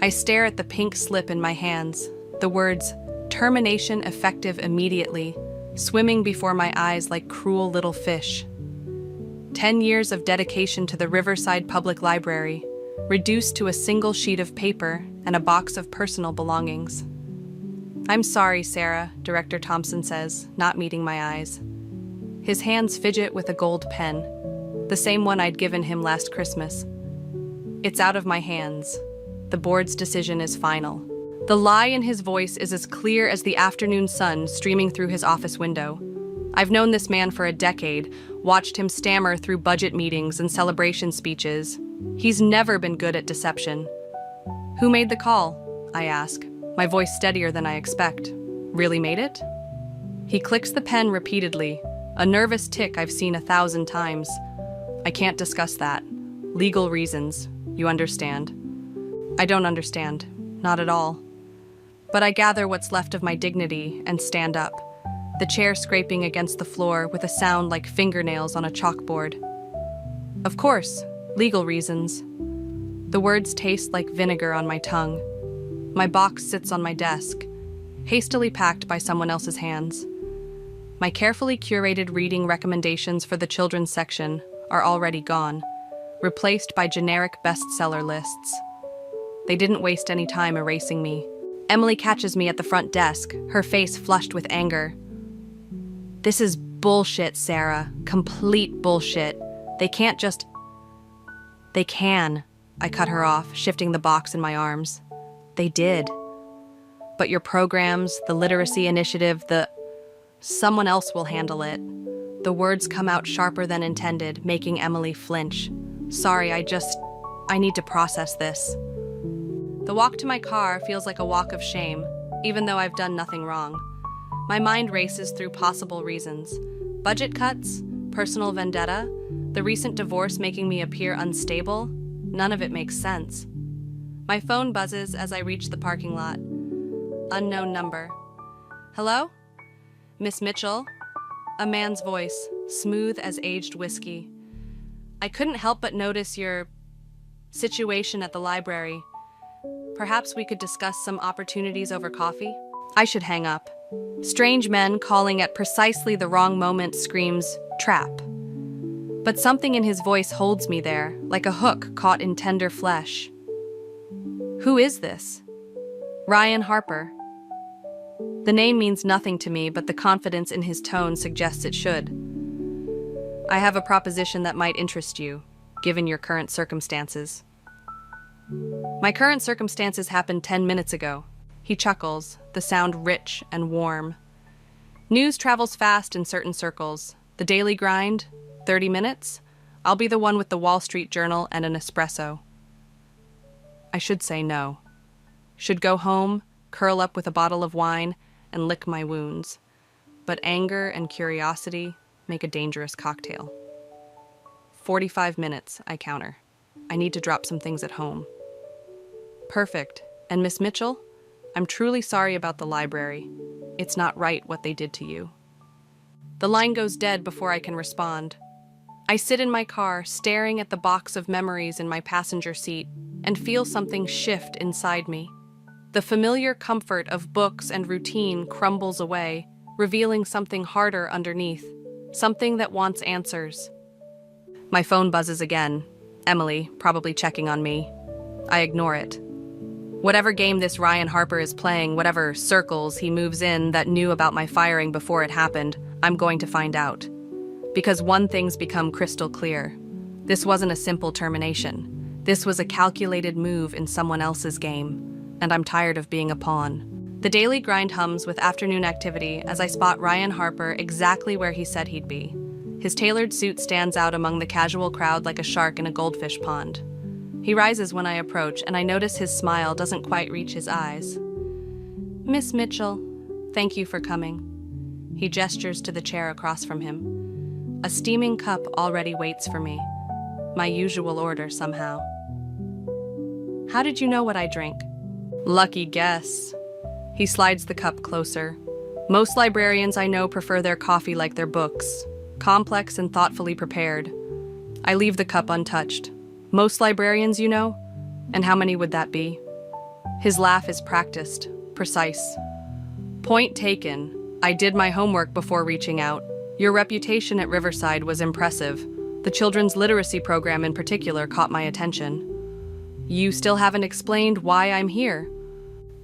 I stare at the pink slip in my hands, the words, "Termination effective immediately," swimming before my eyes like cruel little fish. 10 years of dedication to the Riverside Public Library, reduced to a single sheet of paper and a box of personal belongings. "I'm sorry, Sarah," Director Thompson says, not meeting my eyes. His hands fidget with a gold pen, the same one I'd given him last Christmas. "It's out of my hands. The board's decision is final." The lie in his voice is as clear as the afternoon sun streaming through his office window. I've known this man for a decade, watched him stammer through budget meetings and celebration speeches. He's never been good at deception. "Who made the call?" I ask, my voice steadier than I expect. "Really made it?" He clicks the pen repeatedly, a nervous tick I've seen 1,000 times. "I can't discuss that. Legal reasons, you understand." I don't understand, not at all. But I gather what's left of my dignity and stand up, the chair scraping against the floor with a sound like fingernails on a chalkboard. "Of course, legal reasons." The words taste like vinegar on my tongue. My box sits on my desk, hastily packed by someone else's hands. My carefully curated reading recommendations for the children's section are already gone, replaced by generic bestseller lists. They didn't waste any time erasing me. Emily catches me at the front desk, her face flushed with anger. "This is bullshit, Sarah. Complete bullshit. They can't just—" "They can," I cut her off, shifting the box in my arms. "They did. But your programs, the literacy initiative, someone else will handle it." The words come out sharper than intended, making Emily flinch. "Sorry, I need to process this." The walk to my car feels like a walk of shame, even though I've done nothing wrong. My mind races through possible reasons. Budget cuts, personal vendetta, the recent divorce making me appear unstable. None of it makes sense. My phone buzzes as I reach the parking lot. Unknown number. "Hello? Miss Mitchell?" A man's voice, smooth as aged whiskey. "I couldn't help but notice your situation at the library. Perhaps we could discuss some opportunities over coffee?" I should hang up. Strange men calling at precisely the wrong moment screams, "Trap." But something in his voice holds me there, like a hook caught in tender flesh. Who is this? Ryan Harper. The name means nothing to me, but the confidence in his tone suggests it should. "I have a proposition that might interest you, given your current circumstances." "My current circumstances happened 10 minutes ago." He chuckles, the sound rich and warm. "News travels fast in certain circles. The daily grind, 30 minutes. I'll be the one with the Wall Street Journal and an espresso." I should say no. Should go home, curl up with a bottle of wine, and lick my wounds. But anger and curiosity make a dangerous cocktail. 45 minutes, I counter. I need to drop some things at home. "Perfect. And Miss Mitchell? I'm truly sorry about the library. It's not right what they did to you." The line goes dead before I can respond. I sit in my car, staring at the box of memories in my passenger seat, and feel something shift inside me. The familiar comfort of books and routine crumbles away, revealing something harder underneath, something that wants answers. My phone buzzes again. Emily, probably checking on me. I ignore it. Whatever game this Ryan Harper is playing, whatever circles he moves in that knew about my firing before it happened, I'm going to find out. Because one thing's become crystal clear. This wasn't a simple termination. This was a calculated move in someone else's game, and I'm tired of being a pawn. The daily grind hums with afternoon activity as I spot Ryan Harper exactly where he said he'd be. His tailored suit stands out among the casual crowd like a shark in a goldfish pond. He rises when I approach, and I notice his smile doesn't quite reach his eyes. "Miss Mitchell, thank you for coming." He gestures to the chair across from him. A steaming cup already waits for me. My usual order, somehow. "How did you know what I drink?" "Lucky guess." He slides the cup closer. "Most librarians I know prefer their coffee like their books, complex and thoughtfully prepared." I leave the cup untouched. "Most librarians you know? And how many would that be?" His laugh is practiced, precise. Point taken. I did my homework before reaching out. Your reputation at Riverside was impressive. The children's literacy program in particular caught my attention. You still haven't explained why I'm here.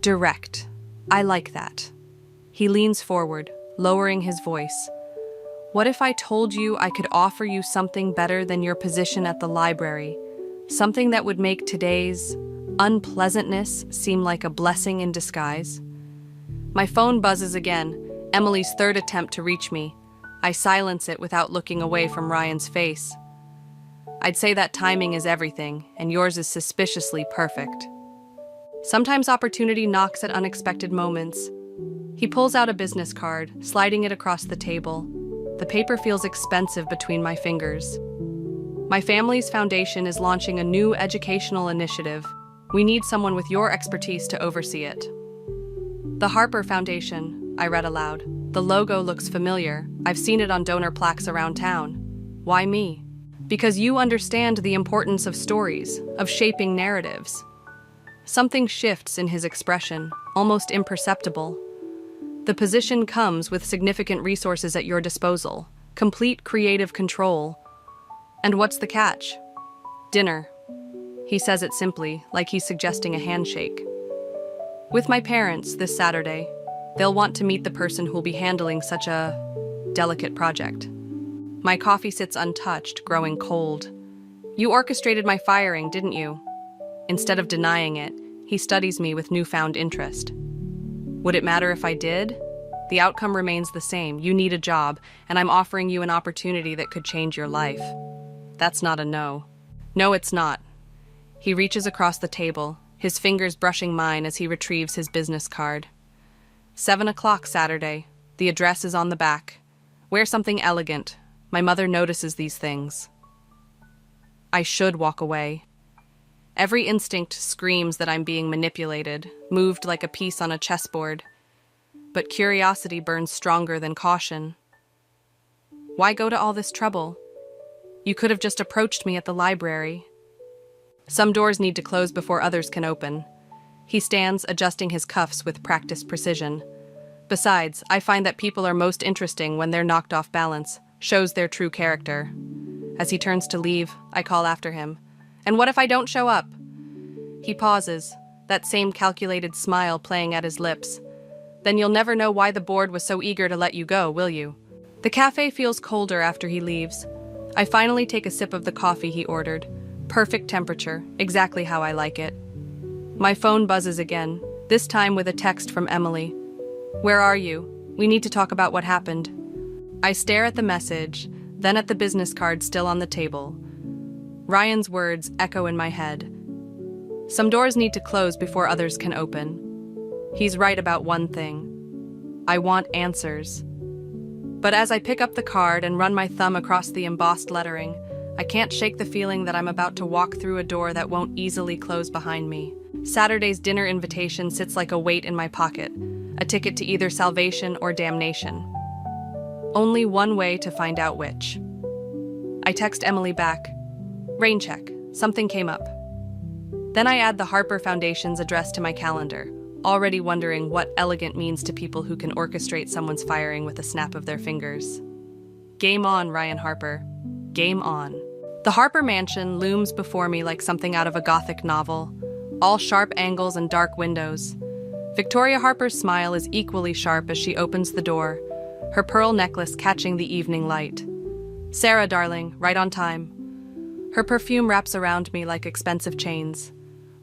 Direct. I like that. He leans forward, lowering his voice. What if I told you I could offer you something better than your position at the library? Something that would make today's unpleasantness seem like a blessing in disguise? My phone buzzes again, Emily's third attempt to reach me. I silence it without looking away from Ryan's face. I'd say that timing is everything, and yours is suspiciously perfect. Sometimes opportunity knocks at unexpected moments. He pulls out a business card, sliding it across the table. The paper feels expensive between my fingers. My family's foundation is launching a new educational initiative. We need someone with your expertise to oversee it. The Harper Foundation, I read aloud. The logo looks familiar. I've seen it on donor plaques around town. Why me? Because you understand the importance of stories, of shaping narratives. Something shifts in his expression, almost imperceptible. The position comes with significant resources at your disposal, complete creative control. And what's the catch? Dinner. He says it simply, like he's suggesting a handshake. With my parents this Saturday. They'll want to meet the person who'll be handling such a delicate project. My coffee sits untouched, growing cold. You orchestrated my firing, didn't you? Instead of denying it, he studies me with newfound interest. Would it matter if I did? The outcome remains the same. You need a job, and I'm offering you an opportunity that could change your life. That's not a no. No, it's not. He reaches across the table, his fingers brushing mine as he retrieves his business card. 7 o'clock Saturday. The address is on the back. Wear something elegant. My mother notices these things. I should walk away. Every instinct screams that I'm being manipulated, moved like a piece on a chessboard. But curiosity burns stronger than caution. Why go to all this trouble? You could have just approached me at the library. Some doors need to close before others can open. He stands, adjusting his cuffs with practiced precision. Besides, I find that people are most interesting when they're knocked off balance, shows their true character. As he turns to leave, I call after him. And what if I don't show up? He pauses, that same calculated smile playing at his lips. Then you'll never know why the board was so eager to let you go, will you? The cafe feels colder after he leaves. I finally take a sip of the coffee he ordered. Perfect temperature, exactly how I like it. My phone buzzes again, this time with a text from Emily. Where are you? We need to talk about what happened. I stare at the message, then at the business card still on the table. Ryan's words echo in my head. Some doors need to close before others can open. He's right about one thing. I want answers. But as I pick up the card and run my thumb across the embossed lettering, I can't shake the feeling that I'm about to walk through a door that won't easily close behind me. Saturday's dinner invitation sits like a weight in my pocket, a ticket to either salvation or damnation. Only one way to find out which. I text Emily back. Rain check. Something came up. Then I add the Harper Foundation's address to my calendar, already wondering what elegant means to people who can orchestrate someone's firing with a snap of their fingers. Game on, Ryan Harper. Game on. The Harper Mansion looms before me like something out of a Gothic novel, all sharp angles and dark windows. Victoria Harper's smile is equally sharp as she opens the door, her pearl necklace catching the evening light. Sarah, darling, right on time. Her perfume wraps around me like expensive chains.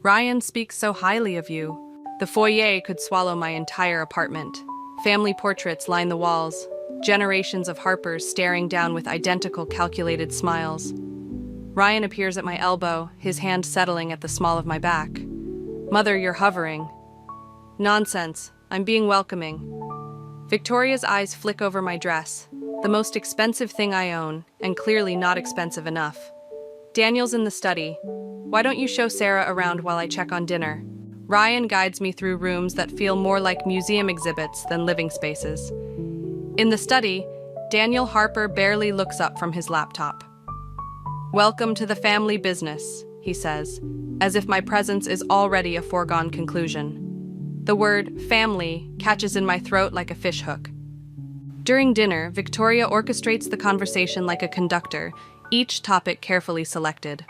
Ryan speaks so highly of you. The foyer could swallow my entire apartment. Family portraits line the walls, generations of Harpers staring down with identical calculated smiles. Ryan appears at my elbow, his hand settling at the small of my back. Mother, you're hovering. Nonsense. I'm being welcoming. Victoria's eyes flick over my dress, the most expensive thing I own, and clearly not expensive enough. Daniel's in the study. Why don't you show Sarah around while I check on dinner? Ryan guides me through rooms that feel more like museum exhibits than living spaces. In the study, Daniel Harper barely looks up from his laptop. Welcome to the family business. he says, as if my presence is already a foregone conclusion. The word family catches in my throat like a fishhook. During dinner, Victoria orchestrates the conversation like a conductor, each topic carefully selected.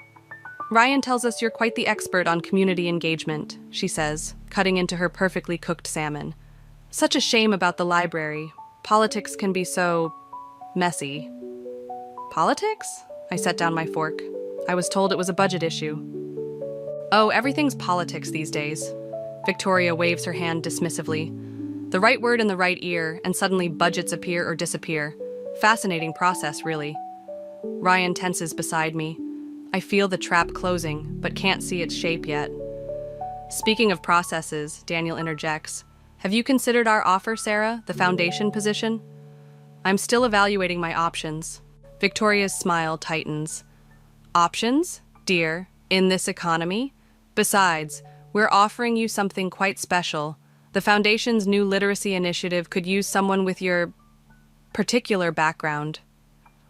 Ryan tells us you're quite the expert on community engagement, she says, cutting into her perfectly cooked salmon. Such a shame about the library. Politics can be so messy. Politics? I set down my fork. I was told it was a budget issue. Oh, everything's politics these days. Victoria waves her hand dismissively. The right word in the right ear, and suddenly budgets appear or disappear. Fascinating process, really. Ryan tenses beside me. I feel the trap closing, but can't see its shape yet. Speaking of processes, Daniel interjects. Have you considered our offer, Sarah, the foundation position? I'm still evaluating my options. Victoria's smile tightens. Options, dear, in this economy? Besides, we're offering you something quite special. The Foundation's new literacy initiative could use someone with your particular background.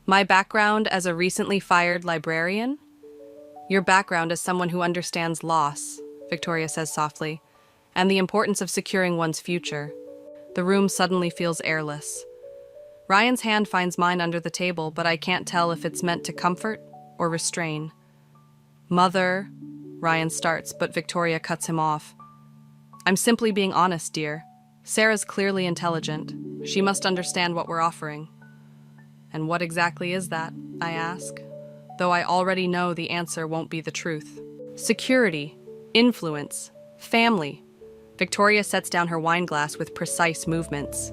My background as a recently fired librarian? Your background as someone who understands loss, Victoria says softly, and the importance of securing one's future. The room suddenly feels airless. Ryan's hand finds mine under the table, but I can't tell if it's meant to comfort or restrain. Mother, Ryan starts, but Victoria cuts him off. I'm simply being honest, dear. Sarah's clearly intelligent. She must understand what we're offering. And what exactly is that, I ask, though I already know the answer won't be the truth. Security, influence, family. Victoria sets down her wine glass with precise movements.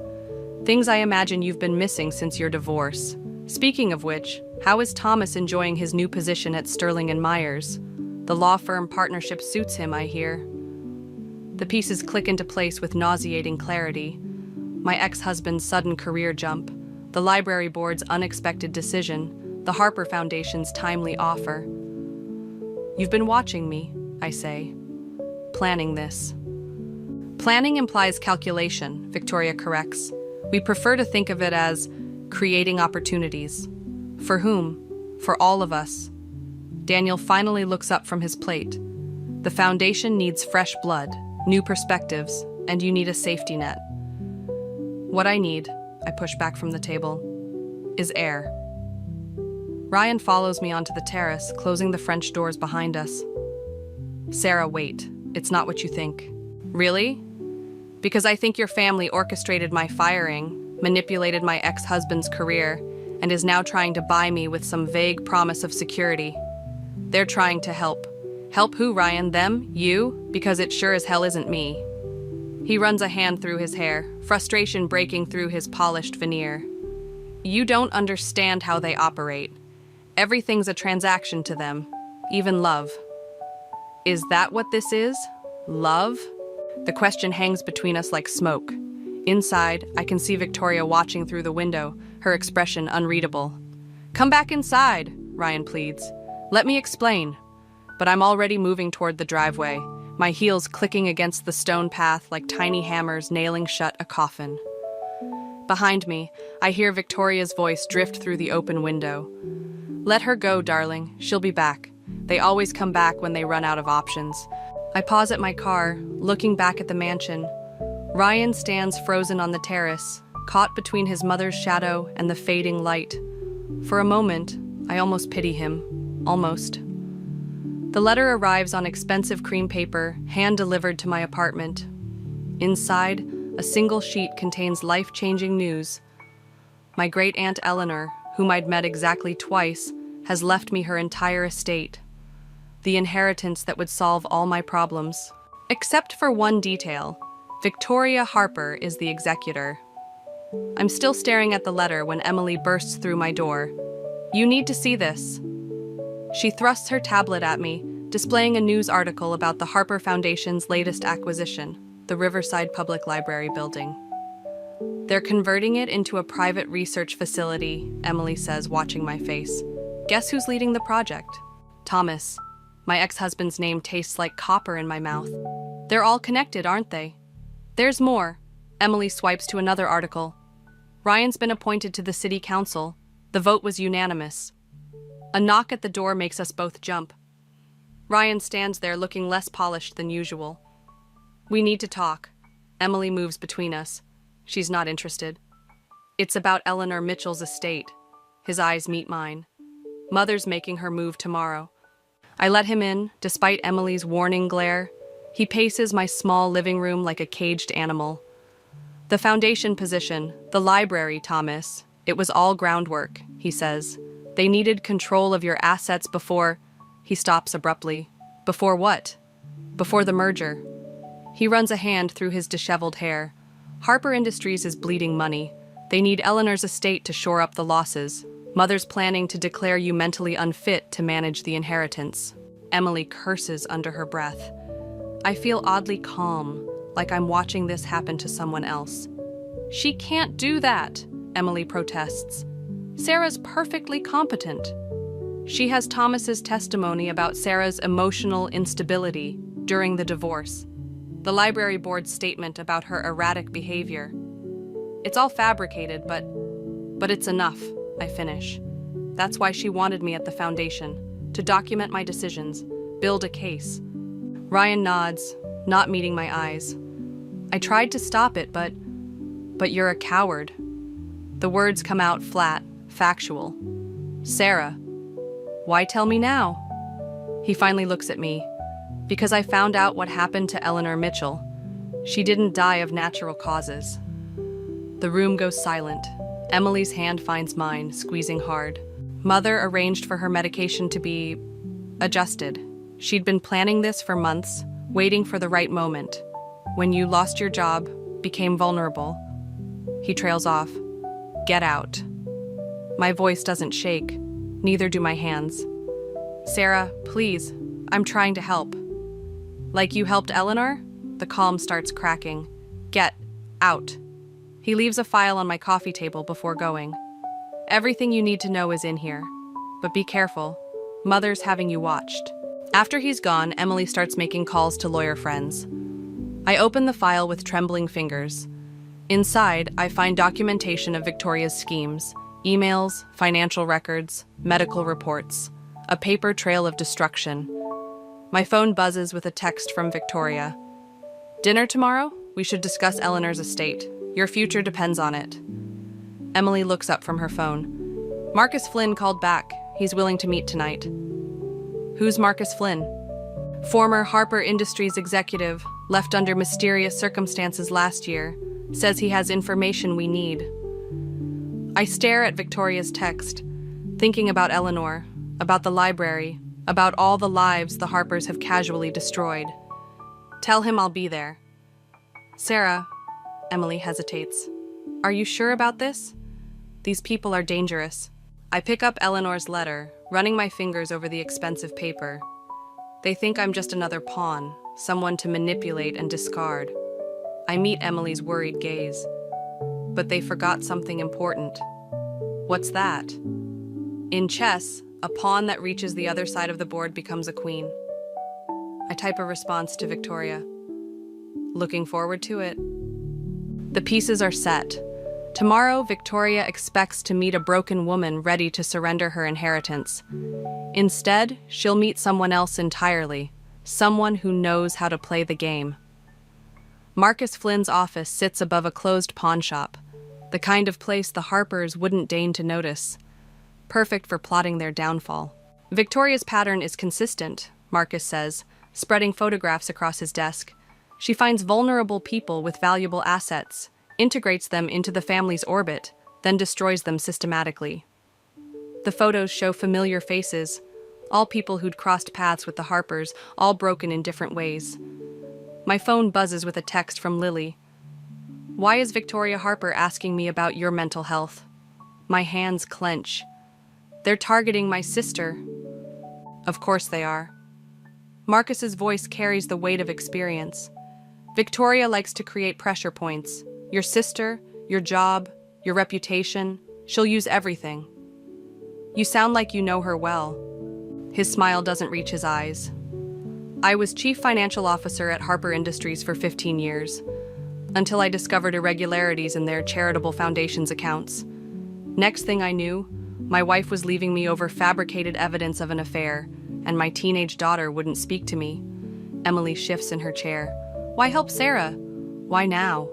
Things I imagine you've been missing since your divorce. Speaking of which, how is Thomas enjoying his new position at Sterling and Myers? The law firm partnership suits him, I hear. The pieces click into place with nauseating clarity. My ex-husband's sudden career jump, the library board's unexpected decision, the Harper Foundation's timely offer. You've been watching me, I say. Planning this. Planning implies calculation, Victoria corrects. We prefer to think of it as creating opportunities. For whom? For all of us. Daniel finally looks up from his plate. The foundation needs fresh blood, new perspectives, and you need a safety net. What I need, I push back from the table, is air. Ryan follows me onto the terrace, closing the French doors behind us. Sarah, wait. It's not what you think. Really? Because I think your family orchestrated my firing, manipulated my ex-husband's career, and is now trying to buy me with some vague promise of security. They're trying to help. Help who, Ryan? Them? You? Because it sure as hell isn't me. He runs a hand through his hair, frustration breaking through his polished veneer. You don't understand how they operate. Everything's a transaction to them, even love. Is that what this is? Love? The question hangs between us like smoke. Inside, I can see Victoria watching through the window, her expression unreadable. Come back inside, Ryan pleads. Let me explain. But I'm already moving toward the driveway, my heels clicking against the stone path like tiny hammers nailing shut a coffin. Behind me, I hear Victoria's voice drift through the open window. Let her go, darling. She'll be back. They always come back when they run out of options. I pause at my car, looking back at the mansion. Ryan stands frozen on the terrace, caught between his mother's shadow and the fading light. For a moment, I almost pity him. Almost. The letter arrives on expensive cream paper, hand-delivered to my apartment. Inside, a single sheet contains life-changing news. My great-aunt Eleanor, whom I'd met exactly twice, has left me her entire estate. The inheritance that would solve all my problems. Except for one detail. Victoria Harper is the executor. I'm still staring at the letter when Emily bursts through my door. You need to see this. She thrusts her tablet at me, displaying a news article about the Harper Foundation's latest acquisition, the Riverside Public Library building. They're converting it into a private research facility, Emily says, watching my face. Guess who's leading the project? Thomas. My ex-husband's name tastes like copper in my mouth. They're all connected, aren't they? There's more. Emily swipes to another article. Ryan's been appointed to the city council. The vote was unanimous. A knock at the door makes us both jump. Ryan stands there looking less polished than usual. We need to talk. Emily moves between us. She's not interested. It's about Eleanor Mitchell's estate. His eyes meet mine. Mother's making her move tomorrow. I let him in, despite Emily's warning glare. He paces my small living room like a caged animal. The foundation position, the library, Thomas. It was all groundwork, he says. They needed control of your assets before... He stops abruptly. Before what? Before the merger. He runs a hand through his disheveled hair. Harper Industries is bleeding money. They need Eleanor's estate to shore up the losses. Mother's planning to declare you mentally unfit to manage the inheritance. Emily curses under her breath. I feel oddly calm, like I'm watching this happen to someone else. She can't do that, Emily protests. Sarah's perfectly competent. She has Thomas's testimony about Sarah's emotional instability during the divorce. The library board's statement about her erratic behavior. It's all fabricated, but it's enough, I finish. That's why she wanted me at the foundation, to document my decisions, build a case. Ryan nods, not meeting my eyes. I tried to stop it, but you're a coward. The words come out flat, factual. Sarah, why tell me now? He finally looks at me. Because I found out what happened to Eleanor Mitchell. She didn't die of natural causes. The room goes silent. Emily's hand finds mine, squeezing hard. Mother arranged for her medication to be adjusted. She'd been planning this for months, waiting for the right moment. When you lost your job, became vulnerable. He trails off. Get out. My voice doesn't shake. Neither do my hands. Sarah, please, I'm trying to help. Like you helped Eleanor? The calm starts cracking. Get out. He leaves a file on my coffee table before going. Everything you need to know is in here. But be careful. Mother's having you watched. After he's gone, Emily starts making calls to lawyer friends. I open the file with trembling fingers. Inside, I find documentation of Victoria's schemes. Emails, financial records, medical reports. A paper trail of destruction. My phone buzzes with a text from Victoria. Dinner tomorrow? We should discuss Eleanor's estate. Your future depends on it. Emily looks up from her phone. Marcus Flynn called back. He's willing to meet tonight. Who's Marcus Flynn? Former Harper Industries executive, left under mysterious circumstances last year, says he has information we need. I stare at Victoria's text, thinking about Eleanor, about the library, about all the lives the Harpers have casually destroyed. Tell him I'll be there. Sarah, Emily hesitates. Are you sure about this? These people are dangerous. I pick up Eleanor's letter, running my fingers over the expensive paper. They think I'm just another pawn, someone to manipulate and discard. I meet Emily's worried gaze. But they forgot something important. What's that? In chess, a pawn that reaches the other side of the board becomes a queen. I type a response to Victoria. Looking forward to it. The pieces are set. Tomorrow, Victoria expects to meet a broken woman ready to surrender her inheritance. Instead, she'll meet someone else entirely, someone who knows how to play the game. Marcus Flynn's office sits above a closed pawn shop, the kind of place the Harpers wouldn't deign to notice. Perfect for plotting their downfall. Victoria's pattern is consistent, Marcus says, spreading photographs across his desk. She finds vulnerable people with valuable assets, integrates them into the family's orbit, then destroys them systematically. The photos show familiar faces, all people who'd crossed paths with the Harpers, all broken in different ways. My phone buzzes with a text from Lily. Why is Victoria Harper asking me about your mental health? My hands clench. They're targeting my sister. Of course they are. Marcus's voice carries the weight of experience. Victoria likes to create pressure points. Your sister, your job, your reputation. She'll use everything. You sound like you know her well. His smile doesn't reach his eyes. I was chief financial officer at Harper Industries for 15 years, until I discovered irregularities in their charitable foundation's accounts. Next thing I knew, my wife was leaving me over fabricated evidence of an affair, and my teenage daughter wouldn't speak to me. Emily shifts in her chair. Why help Sarah? Why now?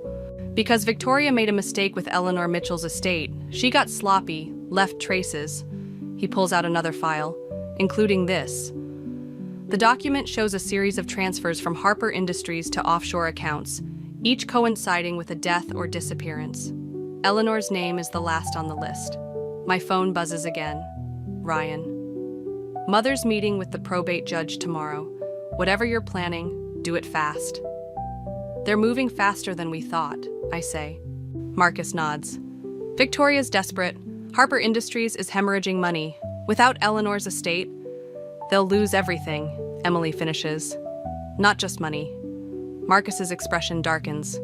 Because Victoria made a mistake with Eleanor Mitchell's estate. She got sloppy, left traces. He pulls out another file, including this. The document shows a series of transfers from Harper Industries to offshore accounts, each coinciding with a death or disappearance. Eleanor's name is the last on the list. My phone buzzes again. Ryan. Mother's meeting with the probate judge tomorrow. Whatever you're planning, do it fast. They're moving faster than we thought, I say. Marcus nods. Victoria's desperate. Harper Industries is hemorrhaging money. Without Eleanor's estate, they'll lose everything, Emily finishes. Not just money. Marcus's expression darkens.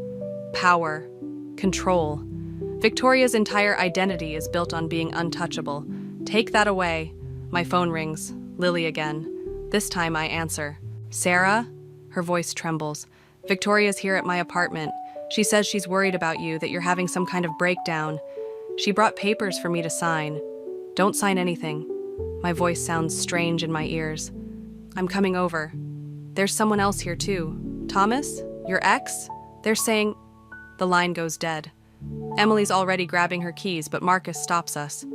Power. Control. Victoria's entire identity is built on being untouchable. Take that away. My phone rings. Lily again. This time I answer. Sarah? Her voice trembles. Victoria's here at my apartment. She says she's worried about you, that you're having some kind of breakdown. She brought papers for me to sign. Don't sign anything. My voice sounds strange in my ears. I'm coming over. There's someone else here too. Thomas? Your ex? They're saying... The line goes dead. Emily's already grabbing her keys, but Marcus stops us.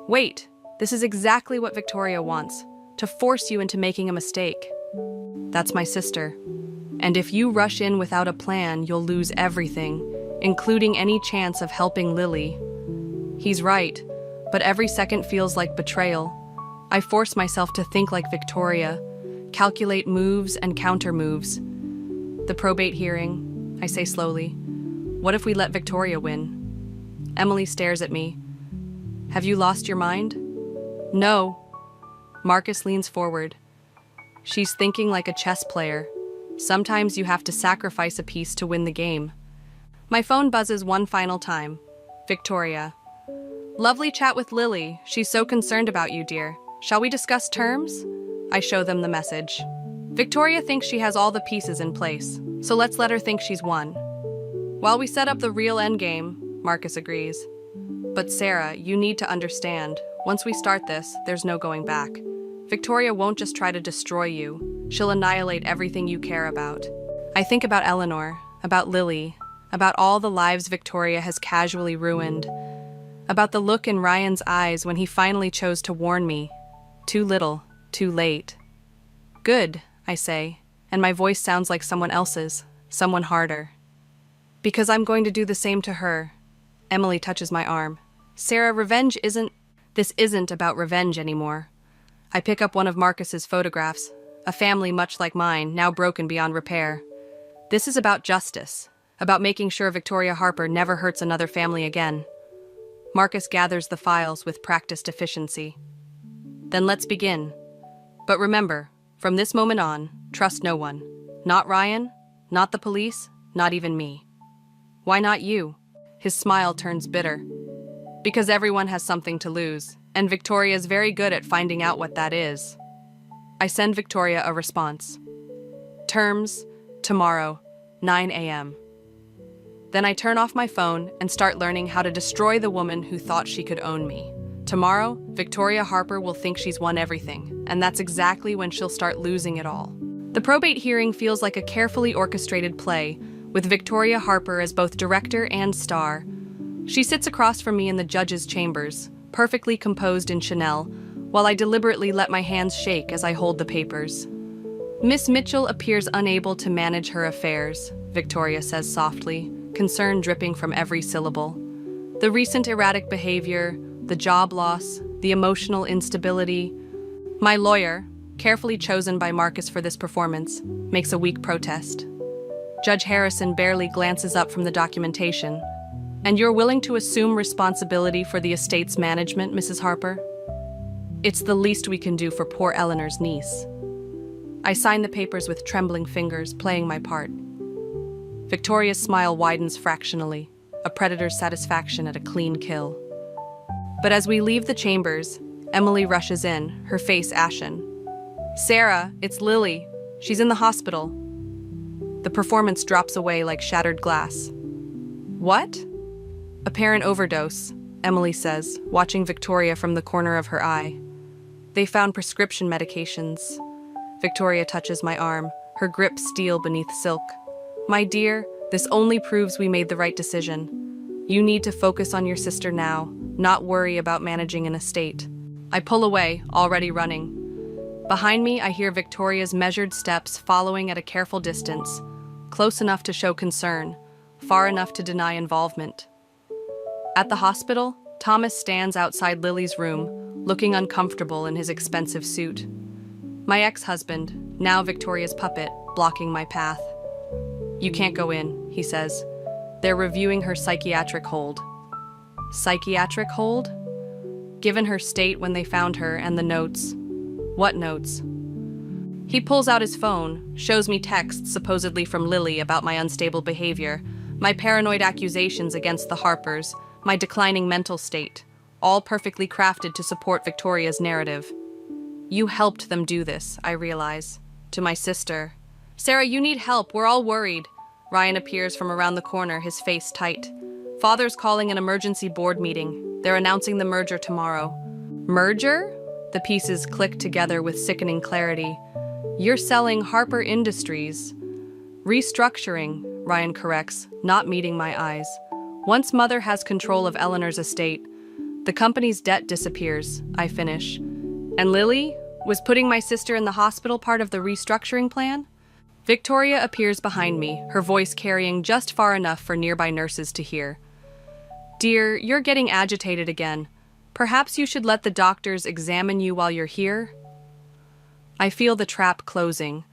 Wait, this is exactly what Victoria wants, to force you into making a mistake. That's my sister. And if you rush in without a plan, you'll lose everything, including any chance of helping Lily. He's right, but every second feels like betrayal. I force myself to think like Victoria, calculate moves and counter moves. The probate hearing, I say slowly. What if we let Victoria win? Emily stares at me. Have you lost your mind? No. Marcus leans forward. She's thinking like a chess player. Sometimes you have to sacrifice a piece to win the game. My phone buzzes one final time. Victoria. Lovely chat with Lily. She's so concerned about you, dear. Shall we discuss terms? I show them the message. Victoria thinks she has all the pieces in place, so let's let her think she's won. While we set up the real endgame, Marcus agrees. But Sarah, you need to understand, once we start this, there's no going back. Victoria won't just try to destroy you. She'll annihilate everything you care about. I think about Eleanor, about Lily, about all the lives Victoria has casually ruined, about the look in Ryan's eyes when he finally chose to warn me. Too little, too late. Good, I say, and my voice sounds like someone else's, someone harder. Because I'm going to do the same to her. Emily touches my arm. Sarah, this isn't about revenge anymore. I pick up one of Marcus's photographs, a family much like mine, now broken beyond repair. This is about justice, about making sure Victoria Harper never hurts another family again. Marcus gathers the files with practiced efficiency. Then let's begin. But remember, from this moment on, trust no one. Not Ryan, not the police, not even me. Why not you? His smile turns bitter. Because everyone has something to lose, and Victoria's very good at finding out what that is. I send Victoria a response. Terms, tomorrow, 9 a.m. Then I turn off my phone and start learning how to destroy the woman who thought she could own me. Tomorrow, Victoria Harper will think she's won everything, and that's exactly when she'll start losing it all. The probate hearing feels like a carefully orchestrated play, with Victoria Harper as both director and star. She sits across from me in the judge's chambers, perfectly composed in Chanel, while I deliberately let my hands shake as I hold the papers. Miss Mitchell appears unable to manage her affairs, Victoria says softly, concern dripping from every syllable. The recent erratic behavior, the job loss, the emotional instability. My lawyer, carefully chosen by Marcus for this performance, makes a weak protest. Judge Harrison barely glances up from the documentation. And you're willing to assume responsibility for the estate's management, Mrs. Harper? It's the least we can do for poor Eleanor's niece. I sign the papers with trembling fingers, playing my part. Victoria's smile widens fractionally, a predator's satisfaction at a clean kill. But as we leave the chambers, Emily rushes in, her face ashen. Sarah, it's Lily. She's in the hospital. The performance drops away like shattered glass. What? Apparent overdose, Emily says, watching Victoria from the corner of her eye. They found prescription medications. Victoria touches my arm, her grip steel beneath silk. My dear, this only proves we made the right decision. You need to focus on your sister now, not worry about managing an estate. I pull away, already running. Behind me, I hear Victoria's measured steps following at a careful distance, close enough to show concern, far enough to deny involvement. At the hospital, Thomas stands outside Lily's room, looking uncomfortable in his expensive suit. My ex-husband, now Victoria's puppet, blocking my path. You can't go in, he says. They're reviewing her psychiatric hold. Psychiatric hold? Given her state when they found her and the notes. What notes? He pulls out his phone, shows me texts supposedly from Lily about my unstable behavior, my paranoid accusations against the Harpers, my declining mental state, all perfectly crafted to support Victoria's narrative. You helped them do this, I realize. To my sister. Sarah, you need help. We're all worried. Ryan appears from around the corner, his face tight. Father's calling an emergency board meeting. They're announcing the merger tomorrow. Merger? The pieces click together with sickening clarity. You're selling Harper Industries. Restructuring, Ryan corrects, not meeting my eyes. Once Mother has control of Eleanor's estate, the company's debt disappears, I finish. And Lily? Was putting my sister in the hospital part of the restructuring plan? Victoria appears behind me, her voice carrying just far enough for nearby nurses to hear. Dear, you're getting agitated again. Perhaps you should let the doctors examine you while you're here? I feel the trap closing.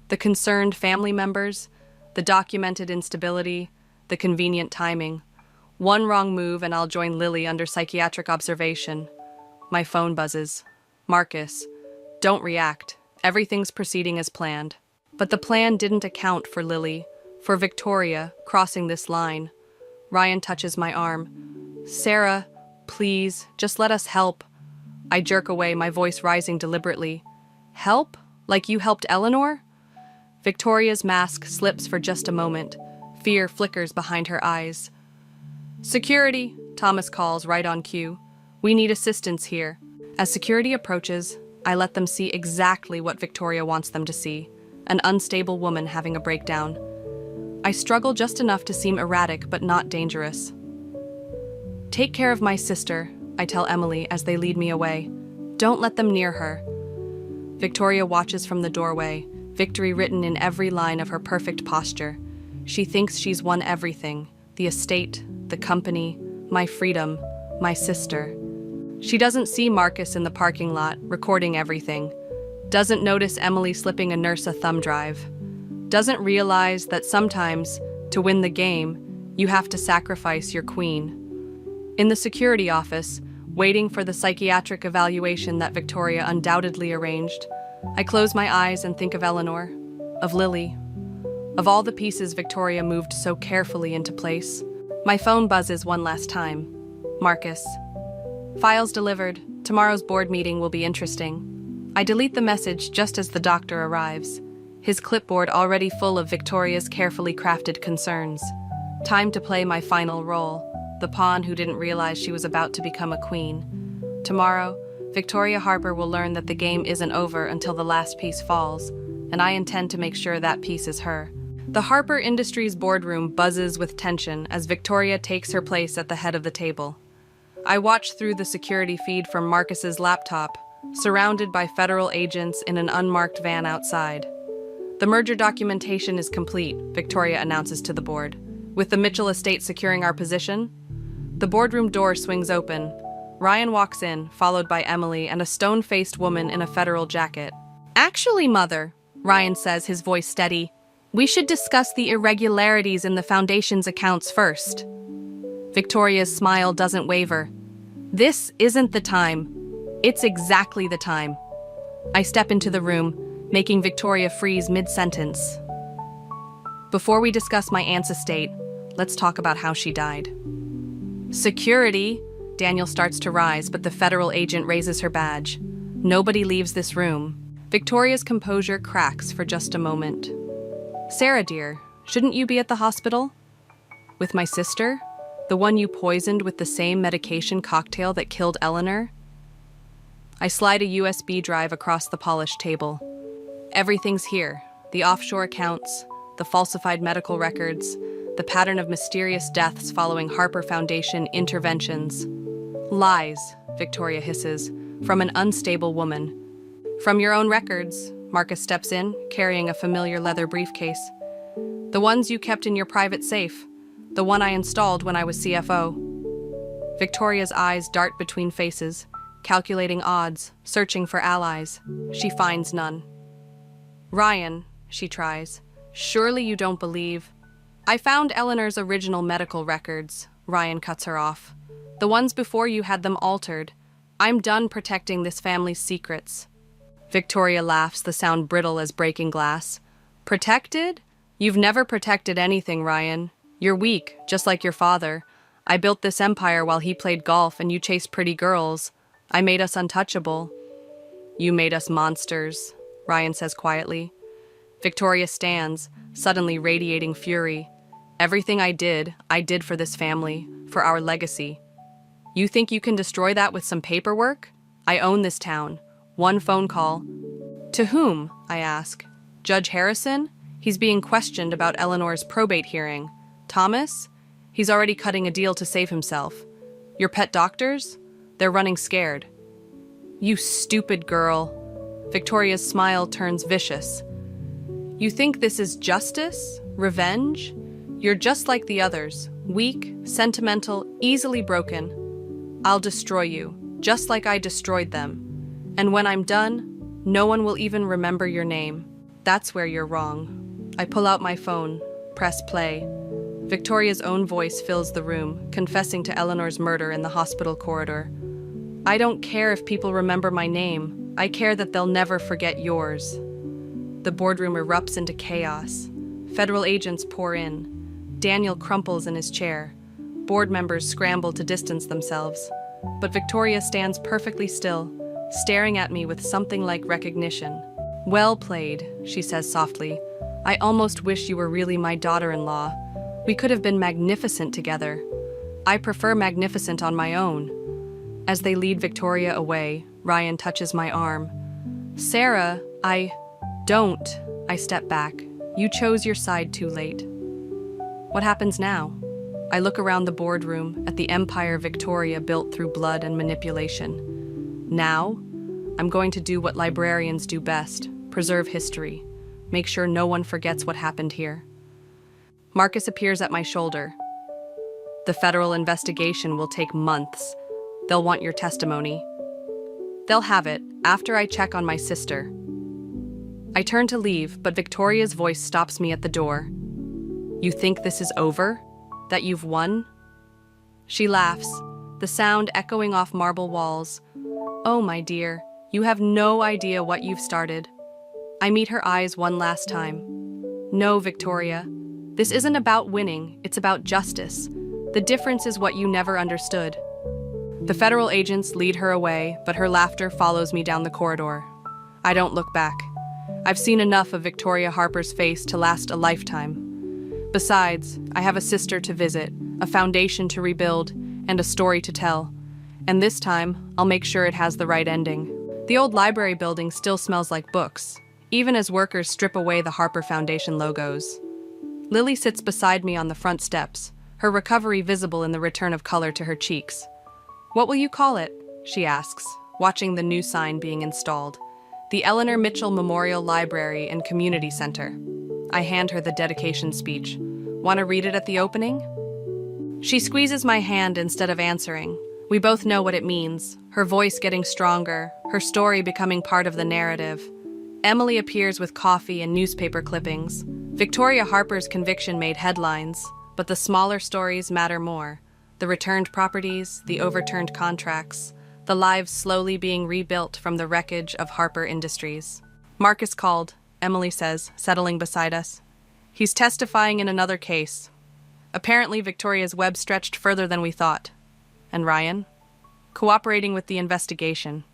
The concerned family members, the documented instability, the convenient timing. One wrong move and I'll join Lily under psychiatric observation. My phone buzzes. Marcus, don't react. Everything's proceeding as planned. But the plan didn't account for Lily, for Victoria crossing this line. Ryan touches my arm. Sarah, please, just let us help. I jerk away, my voice rising deliberately. Help? Like you helped Eleanor? Victoria's mask slips for just a moment. Fear flickers behind her eyes. Security, Thomas calls right on cue. We need assistance here. As security approaches, I let them see exactly what Victoria wants them to see. An unstable woman having a breakdown. I struggle just enough to seem erratic but not dangerous. Take care of my sister, I tell Emily as they lead me away. Don't let them near her. Victoria watches from the doorway, victory written in every line of her perfect posture. She thinks she's won everything, the estate, the company, my freedom, my sister. She doesn't see Marcus in the parking lot, recording everything. Doesn't notice Emily slipping a nurse a thumb drive. Doesn't realize that sometimes, to win the game, you have to sacrifice your queen. In the security office, waiting for the psychiatric evaluation that Victoria undoubtedly arranged, I close my eyes and think of Eleanor, of Lily, of all the pieces Victoria moved so carefully into place. My phone buzzes one last time. Marcus. Files delivered. Tomorrow's board meeting will be interesting. I delete the message just as the doctor arrives, his clipboard already full of Victoria's carefully crafted concerns. Time to play my final role, the pawn who didn't realize she was about to become a queen. Tomorrow, Victoria Harper will learn that the game isn't over until the last piece falls, and I intend to make sure that piece is her. The Harper Industries boardroom buzzes with tension as Victoria takes her place at the head of the table. I watch through the security feed from Marcus's laptop, surrounded by federal agents in an unmarked van outside. The merger documentation is complete, Victoria announces to the board. With the Mitchell estate securing our position, the boardroom door swings open. Ryan walks in, followed by Emily and a stone-faced woman in a federal jacket. Actually, Mother, Ryan says, his voice steady, we should discuss the irregularities in the foundation's accounts first. Victoria's smile doesn't waver. This isn't the time. It's exactly the time. I step into the room, making Victoria freeze mid-sentence. Before we discuss my aunt's estate, let's talk about how she died. Security! Daniel starts to rise, but the federal agent raises her badge. Nobody leaves this room. Victoria's composure cracks for just a moment. Sarah, dear, shouldn't you be at the hospital? With my sister? The one you poisoned with the same medication cocktail that killed Eleanor? I slide a USB drive across the polished table. Everything's here. The offshore accounts, the falsified medical records, the pattern of mysterious deaths following Harper Foundation interventions. Lies, Victoria hisses, from an unstable woman. From your own records, Marcus steps in, carrying a familiar leather briefcase. The ones you kept in your private safe, the one I installed when I was CFO. Victoria's eyes dart between faces, calculating odds, searching for allies. She finds none. Ryan, she tries, surely you don't believe. I found Eleanor's original medical records, Ryan cuts her off. The ones before you had them altered. I'm done protecting this family's secrets. Victoria laughs, the sound brittle as breaking glass. Protected? You've never protected anything, Ryan. You're weak, just like your father. I built this empire while he played golf and you chased pretty girls. I made us untouchable. You made us monsters, Ryan says quietly. Victoria stands, suddenly radiating fury. Everything I did for this family, for our legacy. You think you can destroy that with some paperwork? I own this town. One phone call. To whom? I ask. Judge Harrison? He's being questioned about Eleanor's probate hearing. Thomas? He's already cutting a deal to save himself. Your pet doctors? They're running scared. You stupid girl. Victoria's smile turns vicious. You think this is justice? Revenge? You're just like the others. Weak, sentimental, easily broken. I'll destroy you, just like I destroyed them. And when I'm done, no one will even remember your name. That's where you're wrong. I pull out my phone, press play. Victoria's own voice fills the room, confessing to Eleanor's murder in the hospital corridor. I don't care if people remember my name. I care that they'll never forget yours. The boardroom erupts into chaos. Federal agents pour in. Daniel crumples in his chair. Board members scramble to distance themselves. But Victoria stands perfectly still, staring at me with something like recognition. Well played, she says softly. I almost wish you were really my daughter-in-law. We could have been magnificent together. I prefer magnificent on my own. As they lead Victoria away, Ryan touches my arm. Sarah, Don't. I step back. You chose your side too late. What happens now? I look around the boardroom at the empire Victoria built through blood and manipulation. Now, I'm going to do what librarians do best, preserve history, make sure no one forgets what happened here. Marcus appears at my shoulder. The federal investigation will take months. They'll want your testimony. They'll have it after I check on my sister. I turn to leave, but Victoria's voice stops me at the door. You think this is over? That you've won? She laughs, the sound echoing off marble walls. Oh, my dear, you have no idea what you've started. I meet her eyes one last time. No, Victoria, this isn't about winning, it's about justice. The difference is what you never understood. The federal agents lead her away, but her laughter follows me down the corridor. I don't look back. I've seen enough of Victoria Harper's face to last a lifetime. Besides, I have a sister to visit, a foundation to rebuild, and a story to tell. And this time, I'll make sure it has the right ending. The old library building still smells like books, even as workers strip away the Harper Foundation logos. Lily sits beside me on the front steps, her recovery visible in the return of color to her cheeks. What will you call it? She asks, watching the new sign being installed. The Eleanor Mitchell Memorial Library and Community Center. I hand her the dedication speech. Want to read it at the opening? She squeezes my hand instead of answering. We both know what it means, her voice getting stronger, her story becoming part of the narrative. Emily appears with coffee and newspaper clippings. Victoria Harper's conviction made headlines, but the smaller stories matter more. The returned properties, the overturned contracts, the lives slowly being rebuilt from the wreckage of Harper Industries. Marcus called, Emily says, settling beside us. He's testifying in another case. Apparently, Victoria's web stretched further than we thought. And Ryan? Cooperating with the investigation.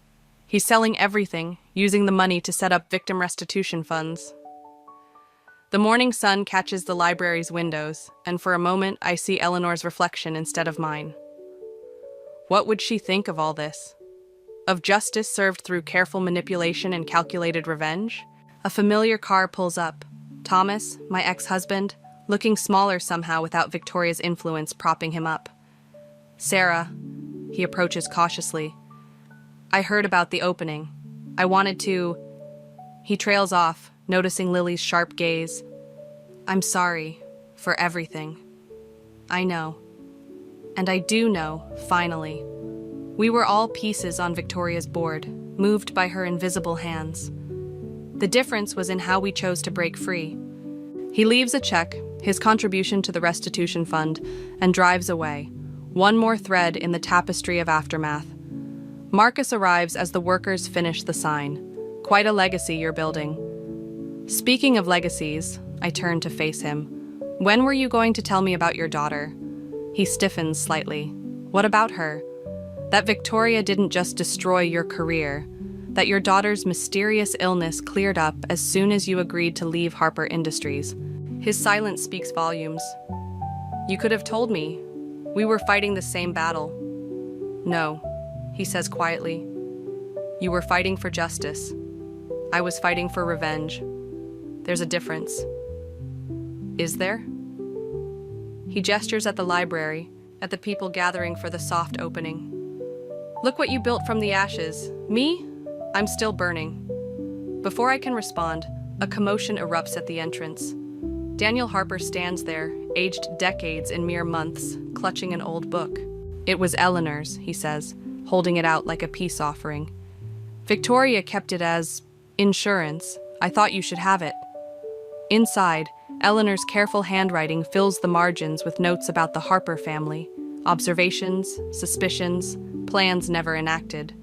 He's selling everything, using the money to set up victim restitution funds. The morning sun catches the library's windows, and for a moment I see Eleanor's reflection instead of mine. What would she think of all this? Of justice served through careful manipulation and calculated revenge? A familiar car pulls up. Thomas, my ex-husband, looking smaller somehow without Victoria's influence propping him up. Sarah, he approaches cautiously. I heard about the opening. I wanted to... He trails off, noticing Lily's sharp gaze. I'm sorry for everything. I know. And I do know, finally. We were all pieces on Victoria's board, moved by her invisible hands. The difference was in how we chose to break free. He leaves a check, his contribution to the restitution fund, and drives away. One more thread in the tapestry of aftermath. Marcus arrives as the workers finish the sign. Quite a legacy you're building. Speaking of legacies, I turn to face him. When were you going to tell me about your daughter? He stiffens slightly. What about her? That Victoria didn't just destroy your career, that your daughter's mysterious illness cleared up as soon as you agreed to leave Harper Industries. His silence speaks volumes. You could have told me. We were fighting the same battle. No, he says quietly. You were fighting for justice. I was fighting for revenge. There's a difference. Is there? He gestures at the library, at the people gathering for the soft opening. Look what you built from the ashes. Me? I'm still burning. Before I can respond, a commotion erupts at the entrance. Daniel Harper stands there, aged decades in mere months, clutching an old book. It was Eleanor's, he says, holding it out like a peace offering. Victoria kept it as insurance. I thought you should have it. Inside, Eleanor's careful handwriting fills the margins with notes about the Harper family, observations, suspicions, plans never enacted.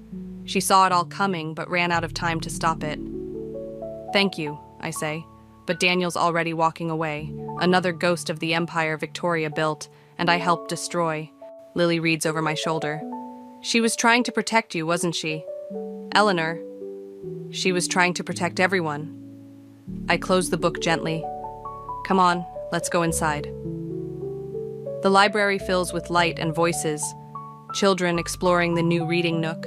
She saw it all coming, but ran out of time to stop it. Thank you, I say, but Daniel's already walking away, another ghost of the empire Victoria built, and I helped destroy. Lily reads over my shoulder. She was trying to protect you, wasn't she? Eleanor. She was trying to protect everyone. I close the book gently. Come on, let's go inside. The library fills with light and voices, children exploring the new reading nook,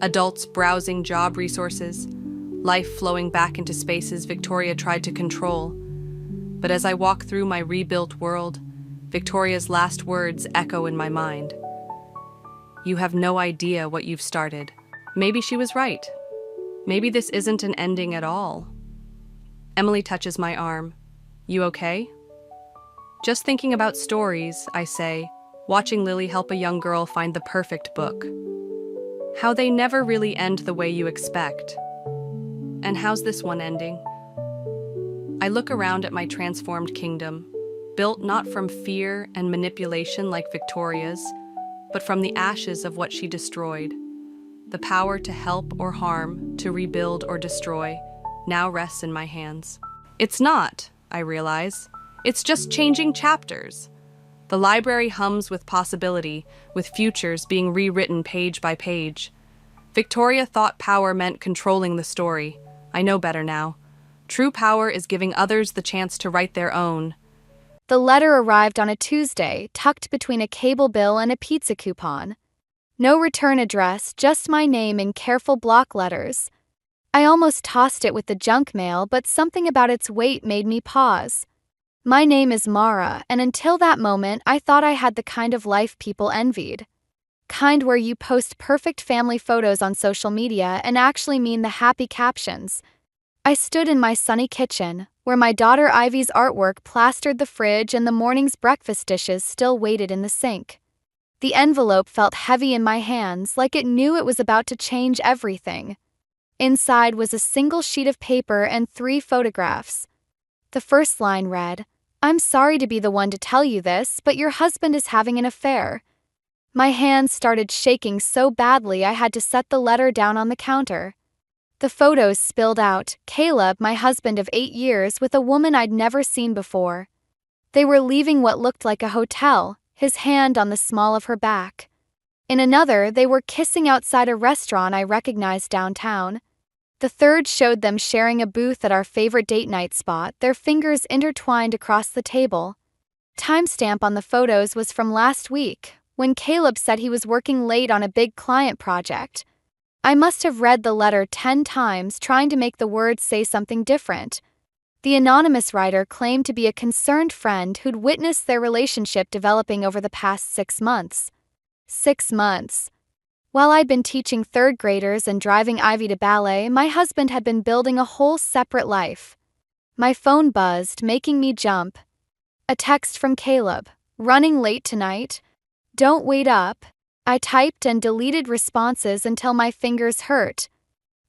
adults browsing job resources, life flowing back into spaces Victoria tried to control. But as I walk through my rebuilt world, Victoria's last words echo in my mind. You have no idea what you've started. Maybe she was right. Maybe this isn't an ending at all. Emily touches my arm. You okay? Just thinking about stories, I say, watching Lily help a young girl find the perfect book. How they never really end the way you expect. And how's this one ending? I look around at my transformed kingdom, built not from fear and manipulation like Victoria's, but from the ashes of what she destroyed. The power to help or harm, to rebuild or destroy, now rests in my hands. It's not, I realize. It's just changing chapters. The library hums with possibility, with futures being rewritten page by page. Victoria thought power meant controlling the story. I know better now. True power is giving others the chance to write their own. The letter arrived on a Tuesday, tucked between a cable bill and a pizza coupon. No return address, just my name in careful block letters. I almost tossed it with the junk mail, but something about its weight made me pause. My name is Mara, and until that moment, I thought I had the kind of life people envied. Kind where you post perfect family photos on social media and actually mean the happy captions. I stood in my sunny kitchen, where my daughter Ivy's artwork plastered the fridge and the morning's breakfast dishes still waited in the sink. The envelope felt heavy in my hands, like it knew it was about to change everything. Inside was a single sheet of paper and 3 photographs. The first line read, "I'm sorry to be the one to tell you this, but your husband is having an affair." My hands started shaking so badly I had to set the letter down on the counter. The photos spilled out, Caleb, my husband of 8 years, with a woman I'd never seen before. They were leaving what looked like a hotel, his hand on the small of her back. In another, they were kissing outside a restaurant I recognized downtown. The third showed them sharing a booth at our favorite date night spot, their fingers intertwined across the table. Timestamp on the photos was from last week, when Caleb said he was working late on a big client project. I must have read the letter 10 times trying to make the words say something different. The anonymous writer claimed to be a concerned friend who'd witnessed their relationship developing over the past 6 months. 6 months. While I'd been teaching third graders and driving Ivy to ballet, my husband had been building a whole separate life. My phone buzzed, making me jump. A text from Caleb. Running late tonight? Don't wait up. I typed and deleted responses until my fingers hurt.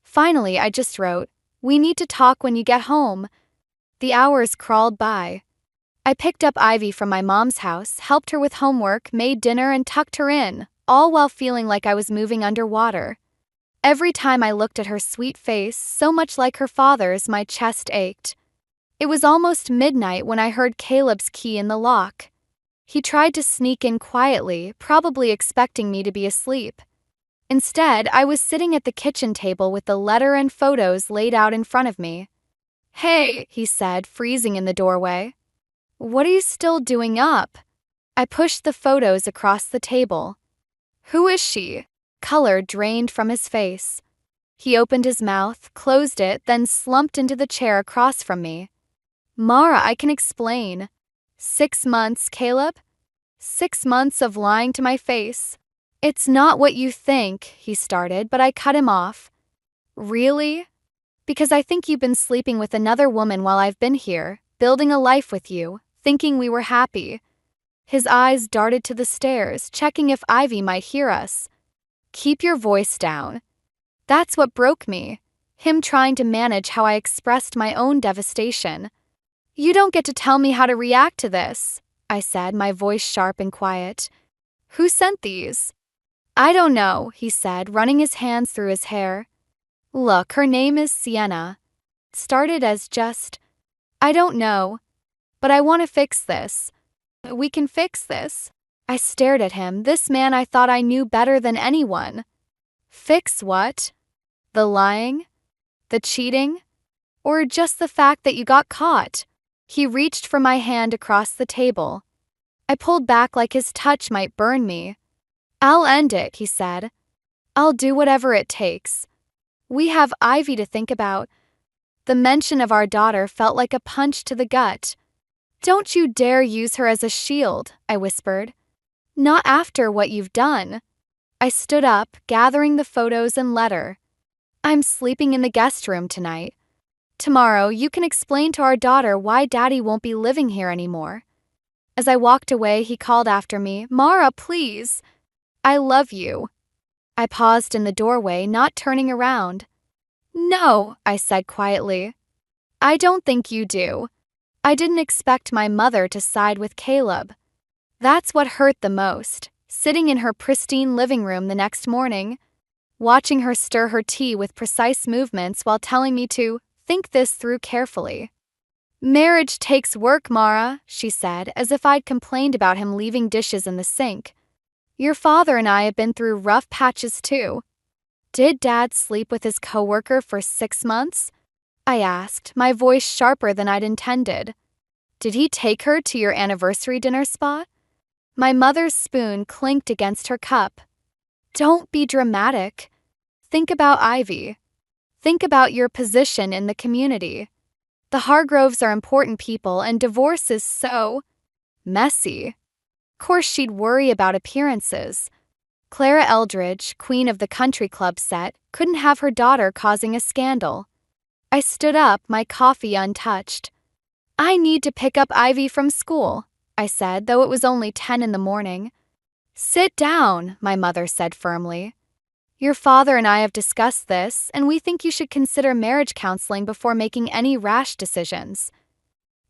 Finally, I just wrote, "We need to talk when you get home." The hours crawled by. I picked up Ivy from my mom's house, helped her with homework, made dinner, and tucked her in, all while feeling like I was moving underwater. Every time I looked at her sweet face, so much like her father's, my chest ached. It was almost midnight when I heard Caleb's key in the lock. He tried to sneak in quietly, probably expecting me to be asleep. Instead, I was sitting at the kitchen table with the letter and photos laid out in front of me. "Hey," he said, freezing in the doorway. "What are you still doing up?" I pushed the photos across the table. "Who is she?" Color drained from his face. He opened his mouth, closed it, then slumped into the chair across from me. "Mara, I can explain." 6 months, Caleb? 6 months of lying to my face. "It's not what you think," he started, but I cut him off. "Really? Because I think you've been sleeping with another woman while I've been here, building a life with you, thinking we were happy." His eyes darted to the stairs, checking if Ivy might hear us. "Keep your voice down." That's what broke me. Him trying to manage how I expressed my own devastation. "You don't get to tell me how to react to this," I said, my voice sharp and quiet. "Who sent these?" "I don't know," he said, running his hands through his hair. "Look, her name is Sienna. Started as just, I don't know. But I want to fix this. We can fix this." I stared at him, this man I thought I knew better than anyone. "Fix what? The lying? The cheating? Or just the fact that you got caught?" He reached for my hand across the table. I pulled back like his touch might burn me. "I'll end it," he said. "I'll do whatever it takes. We have Ivy to think about." The mention of our daughter felt like a punch to the gut. "Don't you dare use her as a shield," I whispered. "Not after what you've done." I stood up, gathering the photos and letter. "I'm sleeping in the guest room tonight. Tomorrow, you can explain to our daughter why Daddy won't be living here anymore." As I walked away, he called after me, "Mara, please. I love you." I paused in the doorway, not turning around. "No," I said quietly. "I don't think you do." I didn't expect my mother to side with Caleb. That's what hurt the most, sitting in her pristine living room the next morning, watching her stir her tea with precise movements while telling me to think this through carefully. "Marriage takes work, Mara," she said, as if I'd complained about him leaving dishes in the sink. "Your father and I have been through rough patches too." "Did Dad sleep with his coworker for 6 months?" I asked, my voice sharper than I'd intended. "Did he take her to your anniversary dinner spot?" My mother's spoon clinked against her cup. "Don't be dramatic. Think about Ivy. Think about your position in the community. The Hargroves are important people and divorce is so messy. Of course she'd worry about appearances. Clara Eldridge, queen of the country club set, couldn't have her daughter causing a scandal." I stood up, my coffee untouched. "I need to pick up Ivy from school," I said, though it was only 10 in the morning. "Sit down," my mother said firmly. "Your father and I have discussed this, and we think you should consider marriage counseling before making any rash decisions."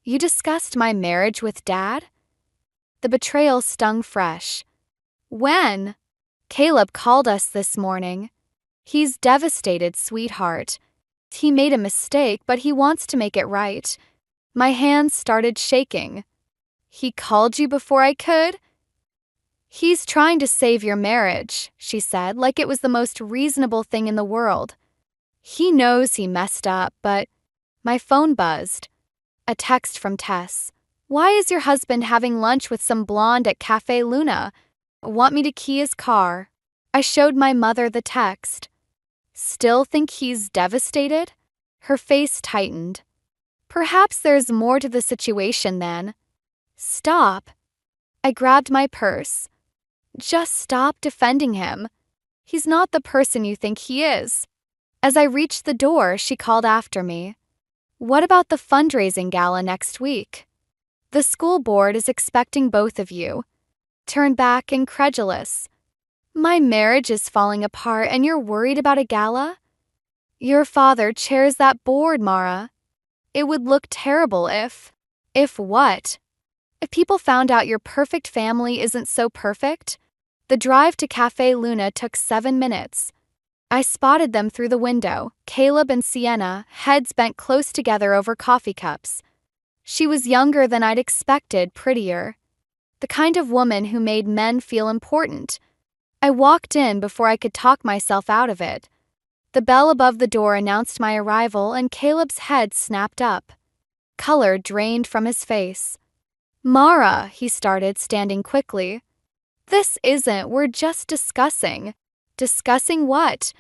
"You discussed my marriage with Dad?" The betrayal stung fresh. "When?" "Caleb called us this morning. He's devastated, sweetheart. He made a mistake, but he wants to make it right." My hands started shaking. "He called you before I could?" "He's trying to save your marriage," she said, like it was the most reasonable thing in the world. "He knows he messed up, but—" My phone buzzed. A text from Tess. "Why is your husband having lunch with some blonde at Cafe Luna? Want me to key his car?" I showed my mother the text. Still think he's devastated? Her face tightened. Perhaps there's more to the situation then. Stop. I grabbed my purse. Just stop defending him. He's not the person you think he is. As I reached the door, she called after me. What about the fundraising gala next week? The school board is expecting both of you. Turned back incredulous. My marriage is falling apart and you're worried about a gala? Your father chairs that board, Mara. It would look terrible if… If what? If people found out your perfect family isn't so perfect? The drive to Cafe Luna took 7 minutes. I spotted them through the window, Caleb and Sienna, heads bent close together over coffee cups. She was younger than I'd expected, prettier. The kind of woman who made men feel important. I walked in before I could talk myself out of it. The bell above the door announced my arrival and Caleb's head snapped up. Color drained from his face. Mara, he started, standing quickly. This isn't, we're just discussing. Discussing what?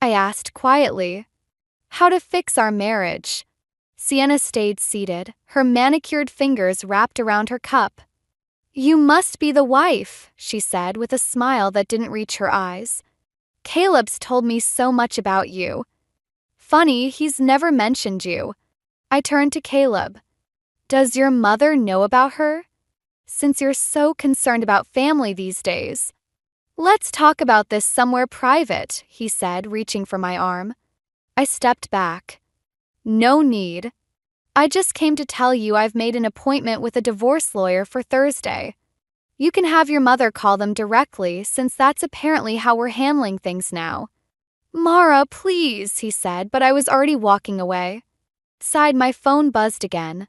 I asked quietly. How to fix our marriage. Sienna stayed seated, her manicured fingers wrapped around her cup. You must be the wife, she said with a smile that didn't reach her eyes. Caleb's told me so much about you. Funny, he's never mentioned you. I turned to Caleb. Does your mother know about her? Since you're so concerned about family these days. Let's talk about this somewhere private, he said, reaching for my arm. I stepped back. No need. I just came to tell you I've made an appointment with a divorce lawyer for Thursday. You can have your mother call them directly, since that's apparently how we're handling things now. Mara, please, he said, but I was already walking away. Outside, my phone buzzed again.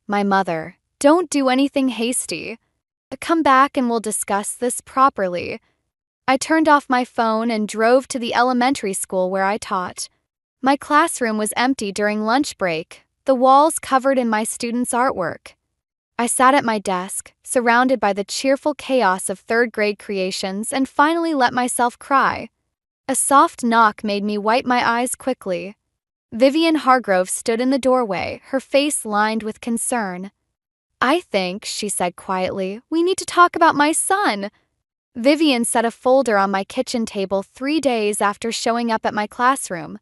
My mother, don't do anything hasty. Come back and we'll discuss this properly. I turned off my phone and drove to the elementary school where I taught. My classroom was empty during lunch break, the walls covered in my students' artwork. I sat at my desk, surrounded by the cheerful chaos of third-grade creations, and finally let myself cry. A soft knock made me wipe my eyes quickly. Vivian Hargrove stood in the doorway, her face lined with concern. I think, she said quietly, we need to talk about my son. Vivian set a folder on my kitchen table 3 days after showing up at my classroom.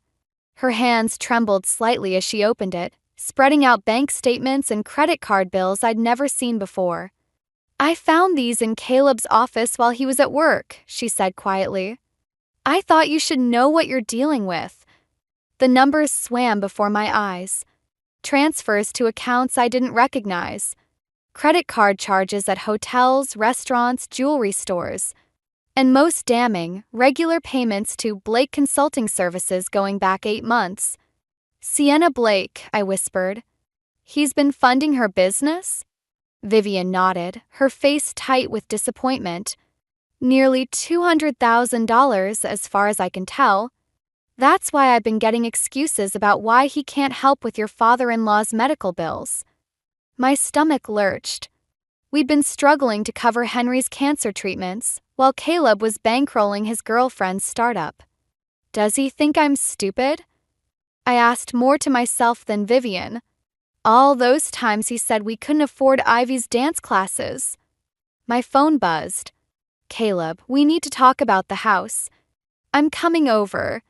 Her hands trembled slightly as she opened it, spreading out bank statements and credit card bills I'd never seen before. I found these in Caleb's office while he was at work, she said quietly. I thought you should know what you're dealing with. The numbers swam before my eyes. Transfers to accounts I didn't recognize. Credit card charges at hotels, restaurants, jewelry stores. And most damning, regular payments to Blake Consulting Services going back 8 months. Sienna Blake, I whispered. He's been funding her business? Vivian nodded, her face tight with disappointment. Nearly $200,000 as far as I can tell. That's why I've been getting excuses about why he can't help with your father-in-law's medical bills. My stomach lurched. We'd been struggling to cover Henry's cancer treatments, while Caleb was bankrolling his girlfriend's startup. Does he think I'm stupid? I asked more to myself than Vivian. All those times he said we couldn't afford Ivy's dance classes. My phone buzzed. Caleb, we need to talk about the house. I'm coming over.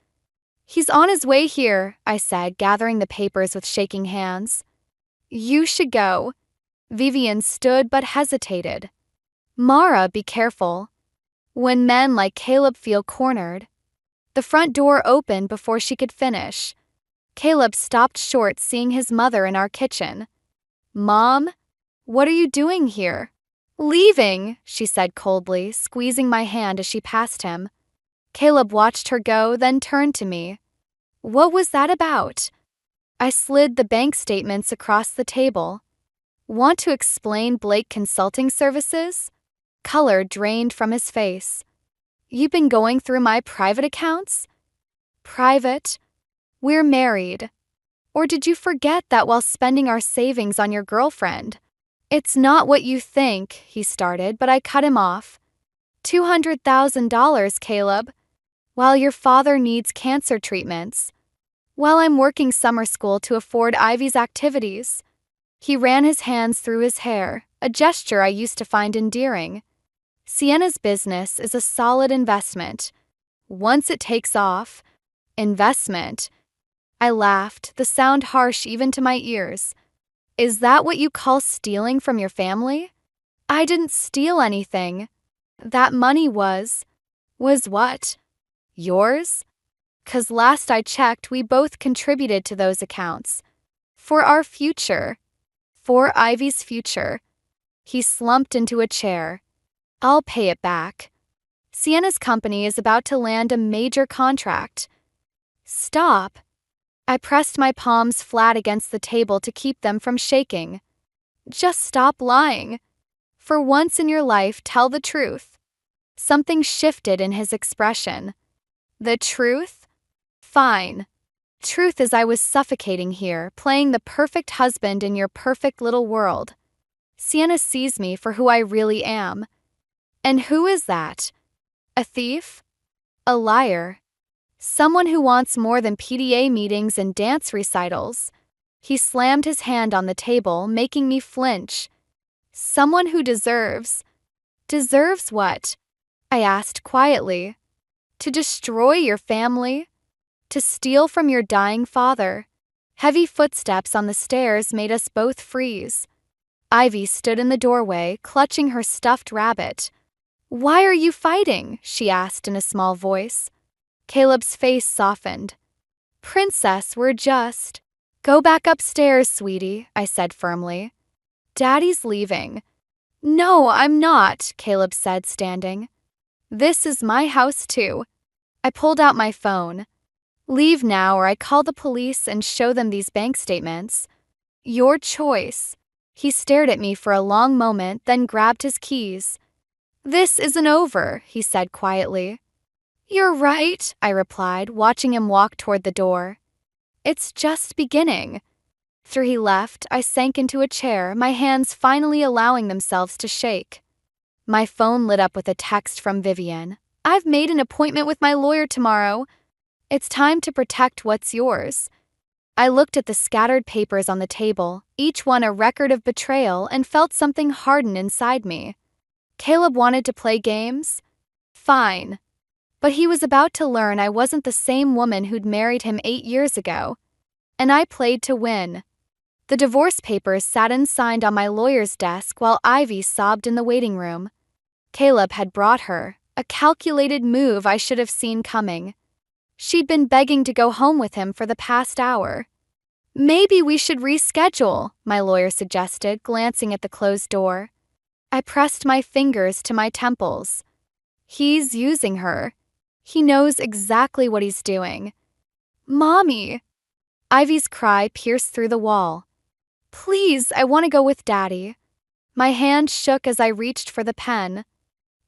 He's on his way here, I said, gathering the papers with shaking hands. You should go. Vivian stood but hesitated. Mara, be careful. When men like Caleb feel cornered. The front door opened before she could finish. Caleb stopped short, seeing his mother in our kitchen. Mom, what are you doing here? Leaving, she said coldly, squeezing my hand as she passed him. Caleb watched her go, then turned to me. What was that about? I slid the bank statements across the table. Want to explain Blake Consulting Services? Color drained from his face. You've been going through my private accounts? Private? We're married. Or did you forget that while spending our savings on your girlfriend? It's not what you think, he started, but I cut him off. $200,000, Caleb. while your father needs cancer treatments, while I'm working summer school to afford Ivy's activities. He ran his hands through his hair, a gesture I used to find endearing. Sienna's business is a solid investment. Once it takes off, investment. I laughed, the sound harsh even to my ears. Is that what you call stealing from your family? I didn't steal anything. That money was what? Yours? 'Cause last I checked, we both contributed to those accounts. For our future. For Ivy's future. He slumped into a chair. I'll pay it back. Sienna's company is about to land a major contract. Stop. I pressed my palms flat against the table to keep them from shaking. Just stop lying. For once in your life, tell the truth. Something shifted in his expression. The truth? Fine. Truth is I was suffocating here, playing the perfect husband in your perfect little world. Sienna sees me for who I really am. And who is that? A thief? A liar? Someone who wants more than PDA meetings and dance recitals. He slammed his hand on the table, making me flinch. Someone who deserves. Deserves what? I asked quietly. To destroy your family? To steal from your dying father? Heavy footsteps on the stairs made us both freeze. Ivy stood in the doorway, clutching her stuffed rabbit. Why are you fighting? She asked in a small voice. Caleb's face softened. Princess, we're just. Go back upstairs, sweetie, I said firmly. Daddy's leaving. No, I'm not, Caleb said, standing. This is my house too. I pulled out my phone. Leave now or I call the police and show them these bank statements. Your choice. He stared at me for a long moment, then grabbed his keys. This isn't over, he said quietly. You're right, I replied, watching him walk toward the door. It's just beginning. After he left, I sank into a chair, my hands finally allowing themselves to shake. My phone lit up with a text from Vivian. I've made an appointment with my lawyer tomorrow. It's time to protect what's yours. I looked at the scattered papers on the table, each one a record of betrayal, and felt something harden inside me. Caleb wanted to play games? Fine. But he was about to learn I wasn't the same woman who'd married him 8 years ago. And I played to win. The divorce papers sat unsigned on my lawyer's desk while Ivy sobbed in the waiting room. Caleb had brought her, a calculated move I should have seen coming. She'd been begging to go home with him for the past hour. Maybe we should reschedule, my lawyer suggested, glancing at the closed door. I pressed my fingers to my temples. He's using her. He knows exactly what he's doing. Mommy! Ivy's cry pierced through the wall. Please, I want to go with Daddy. My hand shook as I reached for the pen.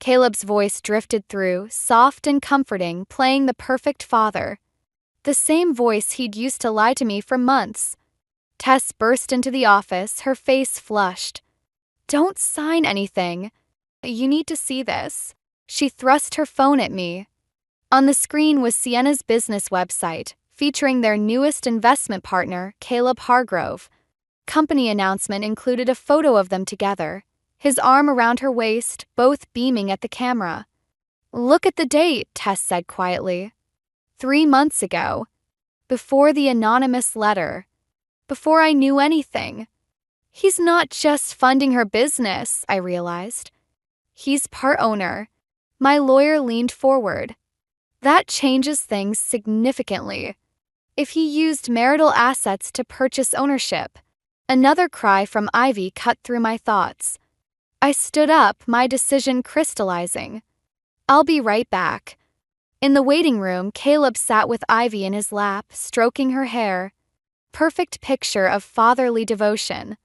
Caleb's voice drifted through, soft and comforting, playing the perfect father. The same voice he'd used to lie to me for months. Tess burst into the office, her face flushed. Don't sign anything. You need to see this. She thrust her phone at me. On the screen was Sienna's business website, featuring their newest investment partner, Caleb Hargrove. Company announcement included a photo of them together, his arm around her waist, both beaming at the camera. Look at the date, Tess said quietly. 3 months ago. Before the anonymous letter. Before I knew anything. He's not just funding her business, I realized. He's part owner. My lawyer leaned forward. That changes things significantly. If he used marital assets to purchase ownership. Another cry from Ivy cut through my thoughts. I stood up, my decision crystallizing. I'll be right back. In the waiting room, Caleb sat with Ivy in his lap, stroking her hair. Perfect picture of fatherly devotion.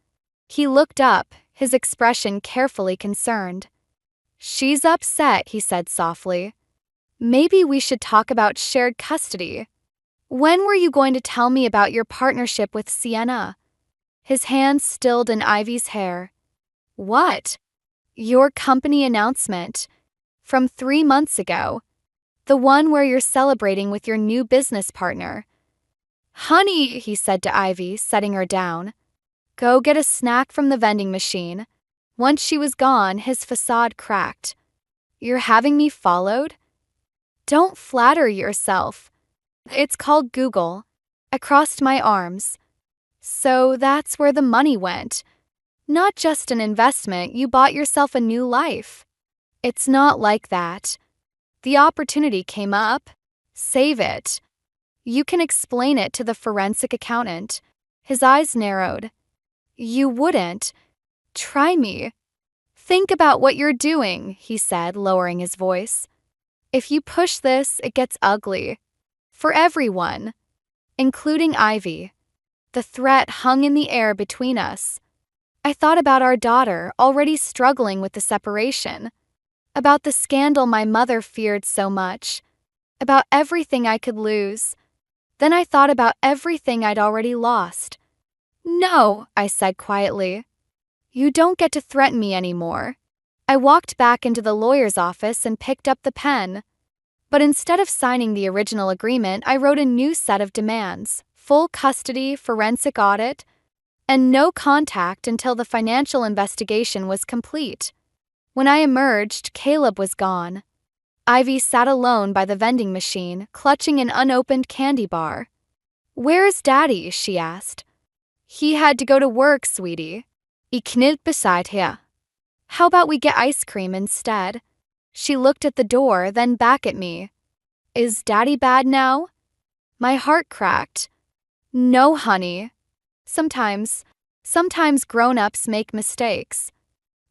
He looked up, his expression carefully concerned. She's upset, he said softly. Maybe we should talk about shared custody. When were you going to tell me about your partnership with Sienna? His hands stilled in Ivy's hair. What? Your company announcement. From 3 months ago. The one where you're celebrating with your new business partner. Honey, he said to Ivy, setting her down. Go get a snack from the vending machine. Once she was gone, his facade cracked. You're having me followed? Don't flatter yourself. It's called Google. I crossed my arms. So that's where the money went. Not just an investment, you bought yourself a new life. It's not like that. The opportunity came up. Save it. You can explain it to the forensic accountant. His eyes narrowed. You wouldn't. Try me. Think about what you're doing, he said, lowering his voice. If you push this, it gets ugly. For everyone. Including Ivy. The threat hung in the air between us. I thought about our daughter, already struggling with the separation. About the scandal my mother feared so much. About everything I could lose. Then I thought about everything I'd already lost. No, I said quietly. You don't get to threaten me anymore. I walked back into the lawyer's office and picked up the pen. But instead of signing the original agreement, I wrote a new set of demands: full custody, forensic audit, and no contact until the financial investigation was complete. When I emerged, Caleb was gone. Ivy sat alone by the vending machine, clutching an unopened candy bar. Where's Daddy? She asked. He had to go to work, sweetie. Ich knelt beside her. How about we get ice cream instead? She looked at the door, then back at me. Is Daddy bad now? My heart cracked. No, honey. Sometimes grown-ups make mistakes.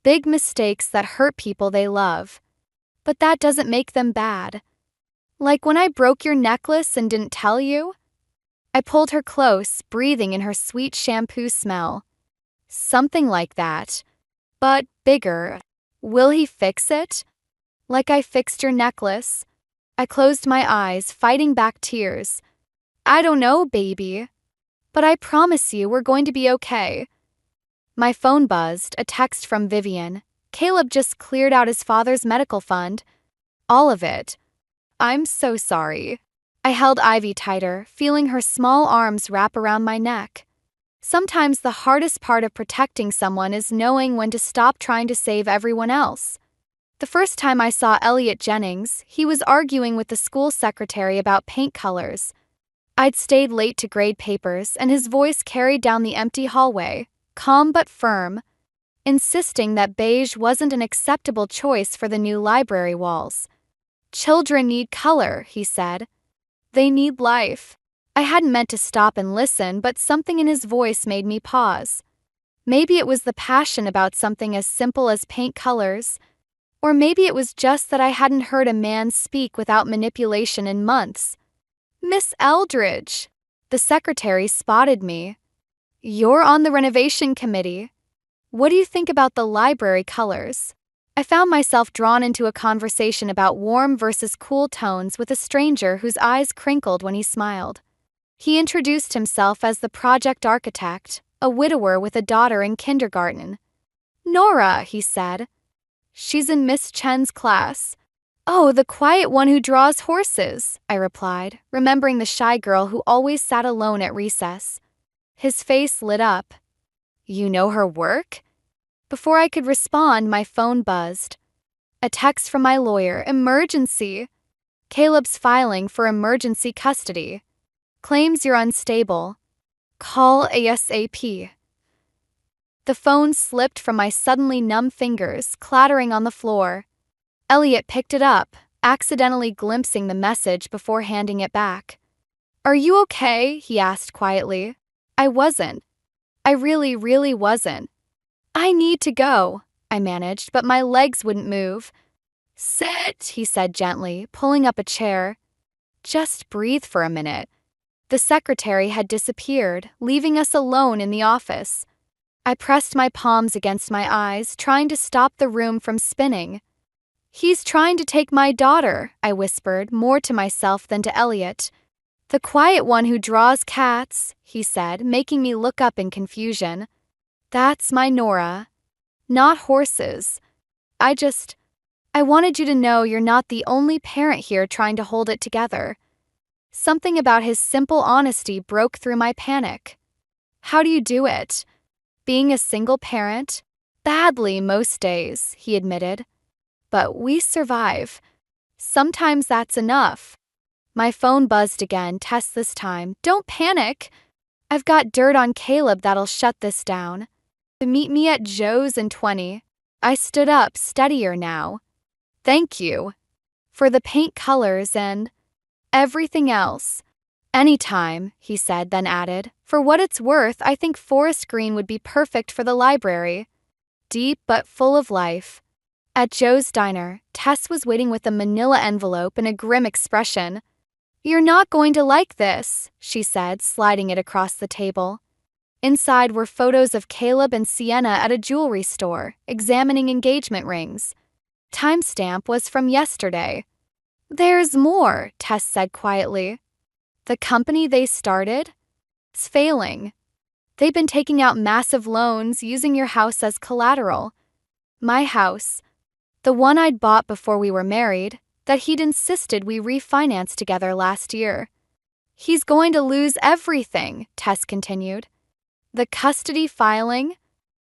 Big mistakes that hurt people they love. But that doesn't make them bad. Like when I broke your necklace and didn't tell you? I pulled her close, breathing in her sweet shampoo smell. Something like that. But bigger. Will he fix it? Like I fixed your necklace? I closed my eyes, fighting back tears. I don't know, baby. But I promise you we're going to be okay. My phone buzzed, a text from Vivian. Caleb just cleared out his father's medical fund. All of it. I'm so sorry. I held Ivy tighter, feeling her small arms wrap around my neck. Sometimes the hardest part of protecting someone is knowing when to stop trying to save everyone else. The first time I saw Elliot Jennings, he was arguing with the school secretary about paint colors. I'd stayed late to grade papers, and his voice carried down the empty hallway, calm but firm, insisting that beige wasn't an acceptable choice for the new library walls. Children need color, he said. They need life. I hadn't meant to stop and listen, but something in his voice made me pause. Maybe it was the passion about something as simple as paint colors, or maybe it was just that I hadn't heard a man speak without manipulation in months. Miss Eldridge. The secretary spotted me. You're on the renovation committee. What do you think about the library colors? I found myself drawn into a conversation about warm versus cool tones with a stranger whose eyes crinkled when he smiled. He introduced himself as the project architect, a widower with a daughter in kindergarten. Nora, he said. She's in Miss Chen's class. Oh, the quiet one who draws horses, I replied, remembering the shy girl who always sat alone at recess. His face lit up. You know her work? Before I could respond, my phone buzzed. A text from my lawyer, emergency. Caleb's filing for emergency custody. Claims you're unstable. Call ASAP. The phone slipped from my suddenly numb fingers, clattering on the floor. Elliot picked it up, accidentally glimpsing the message before handing it back. Are you okay? He asked quietly. I wasn't. I really wasn't. I need to go, I managed, but my legs wouldn't move. Sit, he said gently, pulling up a chair. Just breathe for a minute. The secretary had disappeared, leaving us alone in the office. I pressed my palms against my eyes, trying to stop the room from spinning. He's trying to take my daughter, I whispered, more to myself than to Elliot. The quiet one who draws cats, he said, making me look up in confusion. That's my Nora. Not horses. I I wanted you to know you're not the only parent here trying to hold it together. Something about his simple honesty broke through my panic. How do you do it? Being a single parent? Badly most days, he admitted. But we survive. Sometimes that's enough. My phone buzzed again, Tess this time. Don't panic. I've got dirt on Caleb that'll shut this down. Meet me at Joe's in 20. I stood up, steadier now. Thank you. For the paint colors and everything else. Anytime, he said, then added, for what it's worth, I think forest green would be perfect for the library. Deep but full of life. At Joe's diner, Tess was waiting with a manila envelope and a grim expression. You're not going to like this, she said, sliding it across the table. Inside were photos of Caleb and Sienna at a jewelry store, examining engagement rings. Timestamp was from yesterday. There's more, Tess said quietly. The company they started? It's failing. They've been taking out massive loans, using your house as collateral. My house, the one I'd bought before we were married, that he'd insisted we refinance together last year. He's going to lose everything, Tess continued. The custody filing?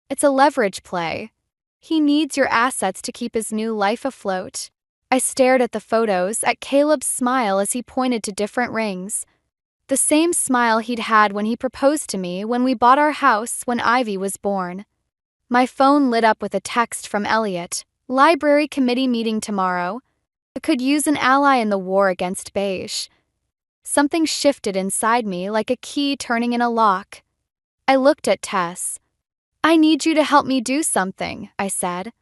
It's a leverage play. He needs your assets to keep his new life afloat. I stared at the photos, at Caleb's smile as he pointed to different rings. The same smile he'd had when he proposed to me when we bought our house when Ivy was born. My phone lit up with a text from Elliot. Library committee meeting tomorrow. I could use an ally in the war against beige. Something shifted inside me like a key turning in a lock. I looked at Tess. I need you to help me do something, I said.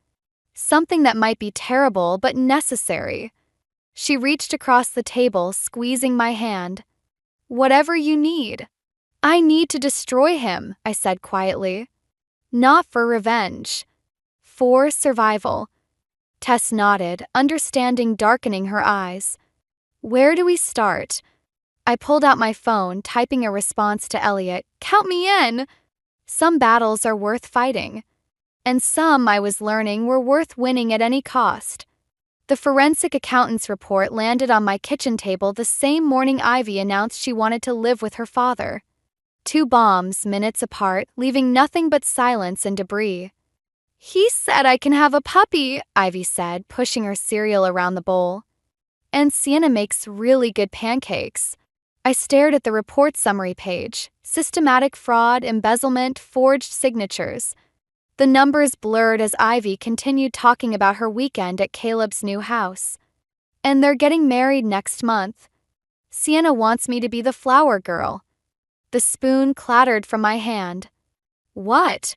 Something that might be terrible but necessary. She reached across the table, squeezing my hand. Whatever you need. I need to destroy him, I said quietly. Not for revenge. For survival. Tess nodded, understanding darkening her eyes. Where do we start? I pulled out my phone, typing a response to Elliot. Count me in! Some battles are worth fighting. And some, I was learning, were worth winning at any cost. The forensic accountant's report landed on my kitchen table the same morning Ivy announced she wanted to live with her father. 2 bombs, minutes apart, leaving nothing but silence and debris. He said I can have a puppy, Ivy said, pushing her cereal around the bowl. And Sienna makes really good pancakes. I stared at the report summary page. Systematic fraud, embezzlement, forged signatures. The numbers blurred as Ivy continued talking about her weekend at Caleb's new house. And they're getting married next month. Sienna wants me to be the flower girl. The spoon clattered from my hand. What?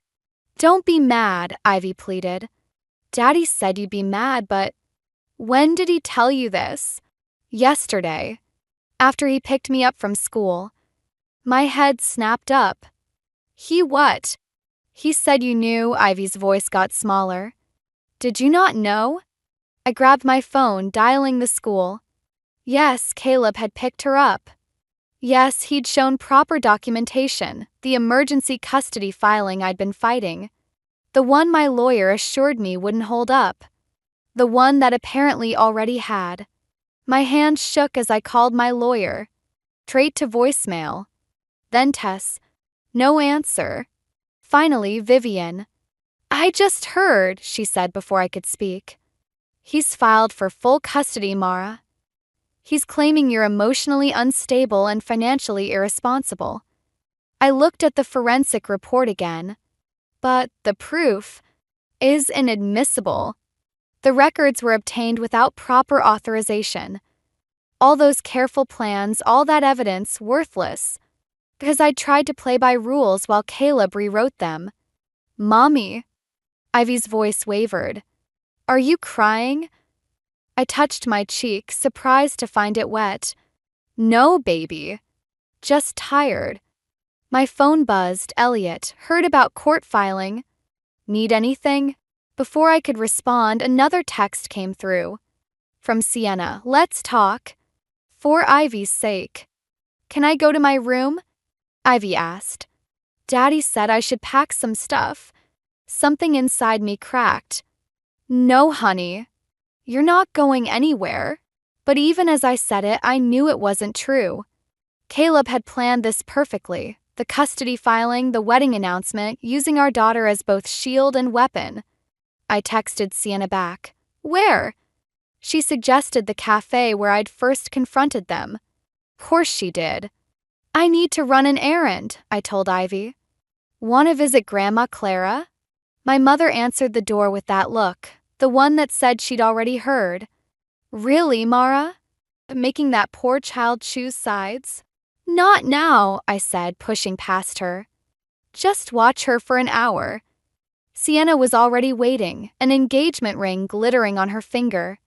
Don't be mad, Ivy pleaded. Daddy said you'd be mad, but when did he tell you this? Yesterday, after he picked me up from school. My head snapped up. He what? He said you knew, Ivy's voice got smaller. Did you not know? I grabbed my phone, dialing the school. Yes, Caleb had picked her up. Yes, he'd shown proper documentation, the emergency custody filing I'd been fighting. The one my lawyer assured me wouldn't hold up. The one that apparently already had. My hand shook as I called my lawyer. Straight to voicemail. Then Tess. No answer. Finally, Vivian. I just heard, she said before I could speak. He's filed for full custody, Mara. He's claiming you're emotionally unstable and financially irresponsible. I looked at the forensic report again. But the proof is inadmissible. The records were obtained without proper authorization. All those careful plans, all that evidence, worthless. Because I'd tried to play by rules while Caleb rewrote them. Mommy. Ivy's voice wavered. Are you crying? I touched my cheek, surprised to find it wet. No, baby. Just tired. My phone buzzed. Elliot, heard about court filing. Need anything? Before I could respond, another text came through. From Sienna, let's talk. For Ivy's sake. Can I go to my room? Ivy asked. Daddy said I should pack some stuff. Something inside me cracked. No, honey. "You're not going anywhere." But even as I said it, I knew it wasn't true. Caleb had planned this perfectly, the custody filing, the wedding announcement, using our daughter as both shield and weapon. I texted Sienna back. "Where?" She suggested the cafe where I'd first confronted them. Of course she did. "I need to run an errand," I told Ivy. "Want to visit Grandma Clara?" My mother answered the door with that look, the one that said she'd already heard. "Really, Mara? Making that poor child choose sides?" "Not now," I said, pushing past her. "Just watch her for an hour." Sienna was already waiting, an engagement ring glittering on her finger.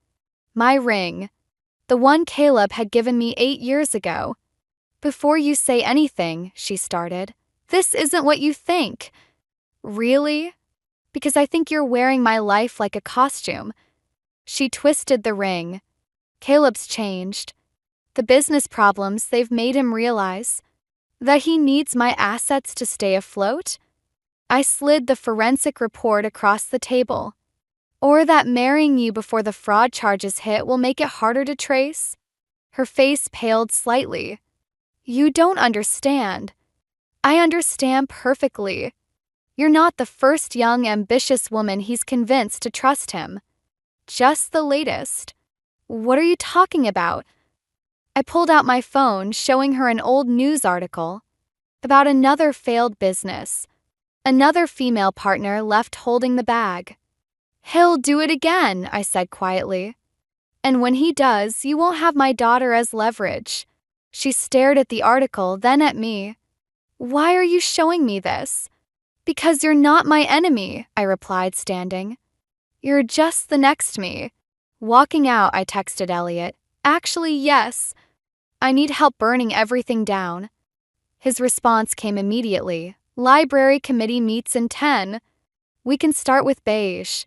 My ring. The one Caleb had given me 8 years ago. "Before you say anything," she started, "this isn't what you think." "Really?" "Because I think you're wearing my life like a costume." She twisted the ring. "Caleb's changed. The business problems, they've made him realize that he needs my assets to stay afloat." I slid the forensic report across the table. "Or that marrying you before the fraud charges hit will make it harder to trace?" Her face paled slightly. "You don't understand." "I understand perfectly. You're not the first young, ambitious woman he's convinced to trust him. Just the latest." "What are you talking about?" I pulled out my phone, showing her an old news article about another failed business. Another female partner left holding the bag. "He'll do it again," I said quietly. "And when he does, you won't have my daughter as leverage." She stared at the article, then at me. "Why are you showing me this?" "Because you're not my enemy," I replied, standing. "You're just the next me." Walking out, I texted Elliot. "Actually, yes. I need help burning everything down." His response came immediately. "Library committee meets in 10. We can start with beige."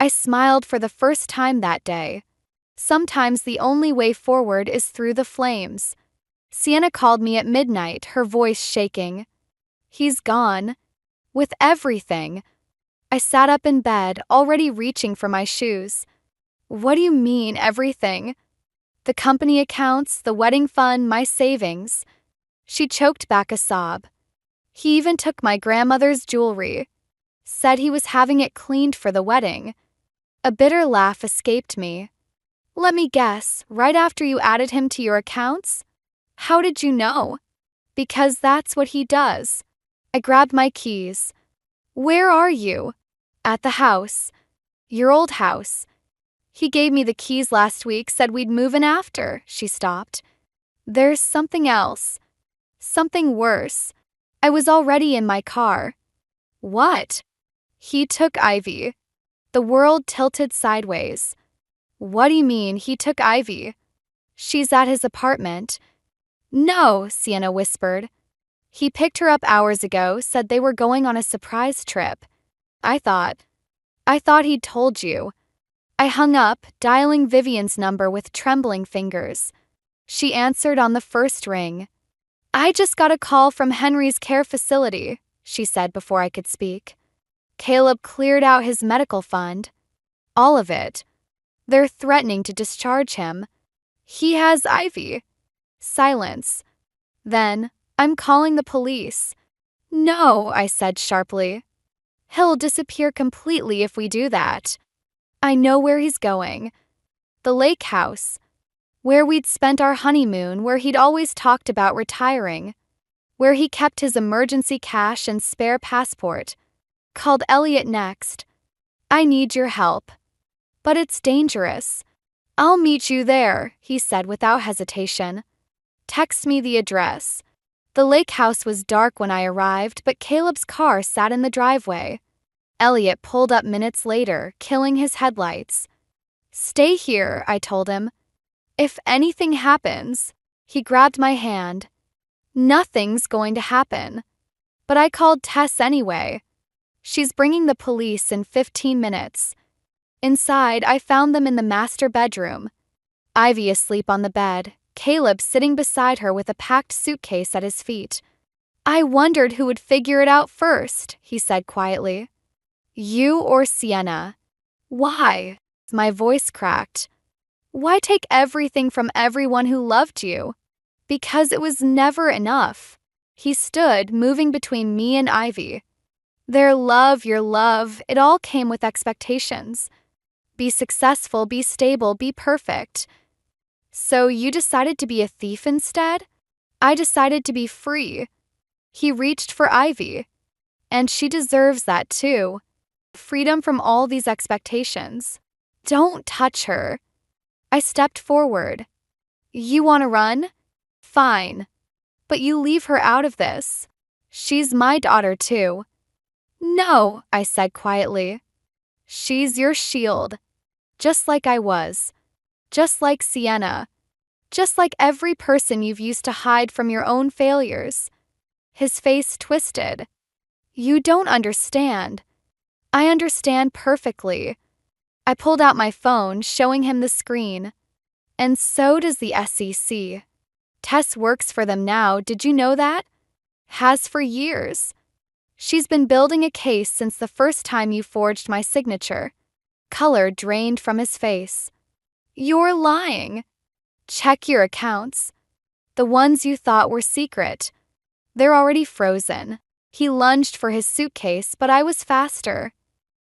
I smiled for the first time that day. Sometimes the only way forward is through the flames. Sienna called me at midnight, her voice shaking. "He's gone. With everything." I sat up in bed, already reaching for my shoes. "What do you mean, everything?" "The company accounts, the wedding fund, my savings." She choked back a sob. "He even took my grandmother's jewelry. Said he was having it cleaned for the wedding." A bitter laugh escaped me. "Let me guess, right after you added him to your accounts?" "How did you know?" "Because that's what he does." I grabbed my keys. "Where are you?" "At the house." "Your old house." "He gave me the keys last week, said we'd move in after." She stopped. "There's something else. Something worse." I was already in my car. "What?" "He took Ivy." The world tilted sideways. "What do you mean, he took Ivy?" "She's at his apartment." "No," Sienna whispered. "He picked her up hours ago, said they were going on a surprise trip." I thought he'd told you." I hung up, dialing Vivian's number with trembling fingers. She answered on the first ring. "I just got a call from Henry's care facility," she said before I could speak. "Caleb cleared out his medical fund. All of it. They're threatening to discharge him. He has Ivy." Silence. Then, "I'm calling the police." "No," I said sharply. "He'll disappear completely if we do that." "I know where he's going." "The lake house. Where we'd spent our honeymoon, where he'd always talked about retiring. Where he kept his emergency cash and spare passport." Called Elliot next. "I need your help." "But it's dangerous." "I'll meet you there," he said without hesitation. "Text me the address." The lake house was dark when I arrived, but Caleb's car sat in the driveway. Elliot pulled up minutes later, killing his headlights. "Stay here," I told him. "If anything happens." He grabbed my hand. "Nothing's going to happen." But I called Tess anyway. "She's bringing the police in 15 minutes. Inside, I found them in the master bedroom. Ivy asleep on the bed, Caleb sitting beside her with a packed suitcase at his feet. "I wondered who would figure it out first," he said quietly. "You or Sienna." "Why?" My voice cracked. Why take everything from everyone who loved you? Because it was never enough. He stood, moving between me and Ivy. Their love, your love, it all came with expectations. Be successful, be stable, be perfect. So you decided to be a thief instead? I decided to be free. He reached for Ivy. And she deserves that too. Freedom from all these expectations. Don't touch her. I stepped forward. You want to run? Fine. But you leave her out of this. She's my daughter too. No, I said quietly. She's your shield. Just like I was. Just like Sienna. Just like every person you've used to hide from your own failures. His face twisted. You don't understand. I understand perfectly. I pulled out my phone, showing him the screen. And so does the SEC. Tess works for them now, did you know that? Has for years. She's been building a case since the first time you forged my signature. Color drained from his face. You're lying. Check your accounts. The ones you thought were secret. They're already frozen. He lunged for his suitcase, but I was faster.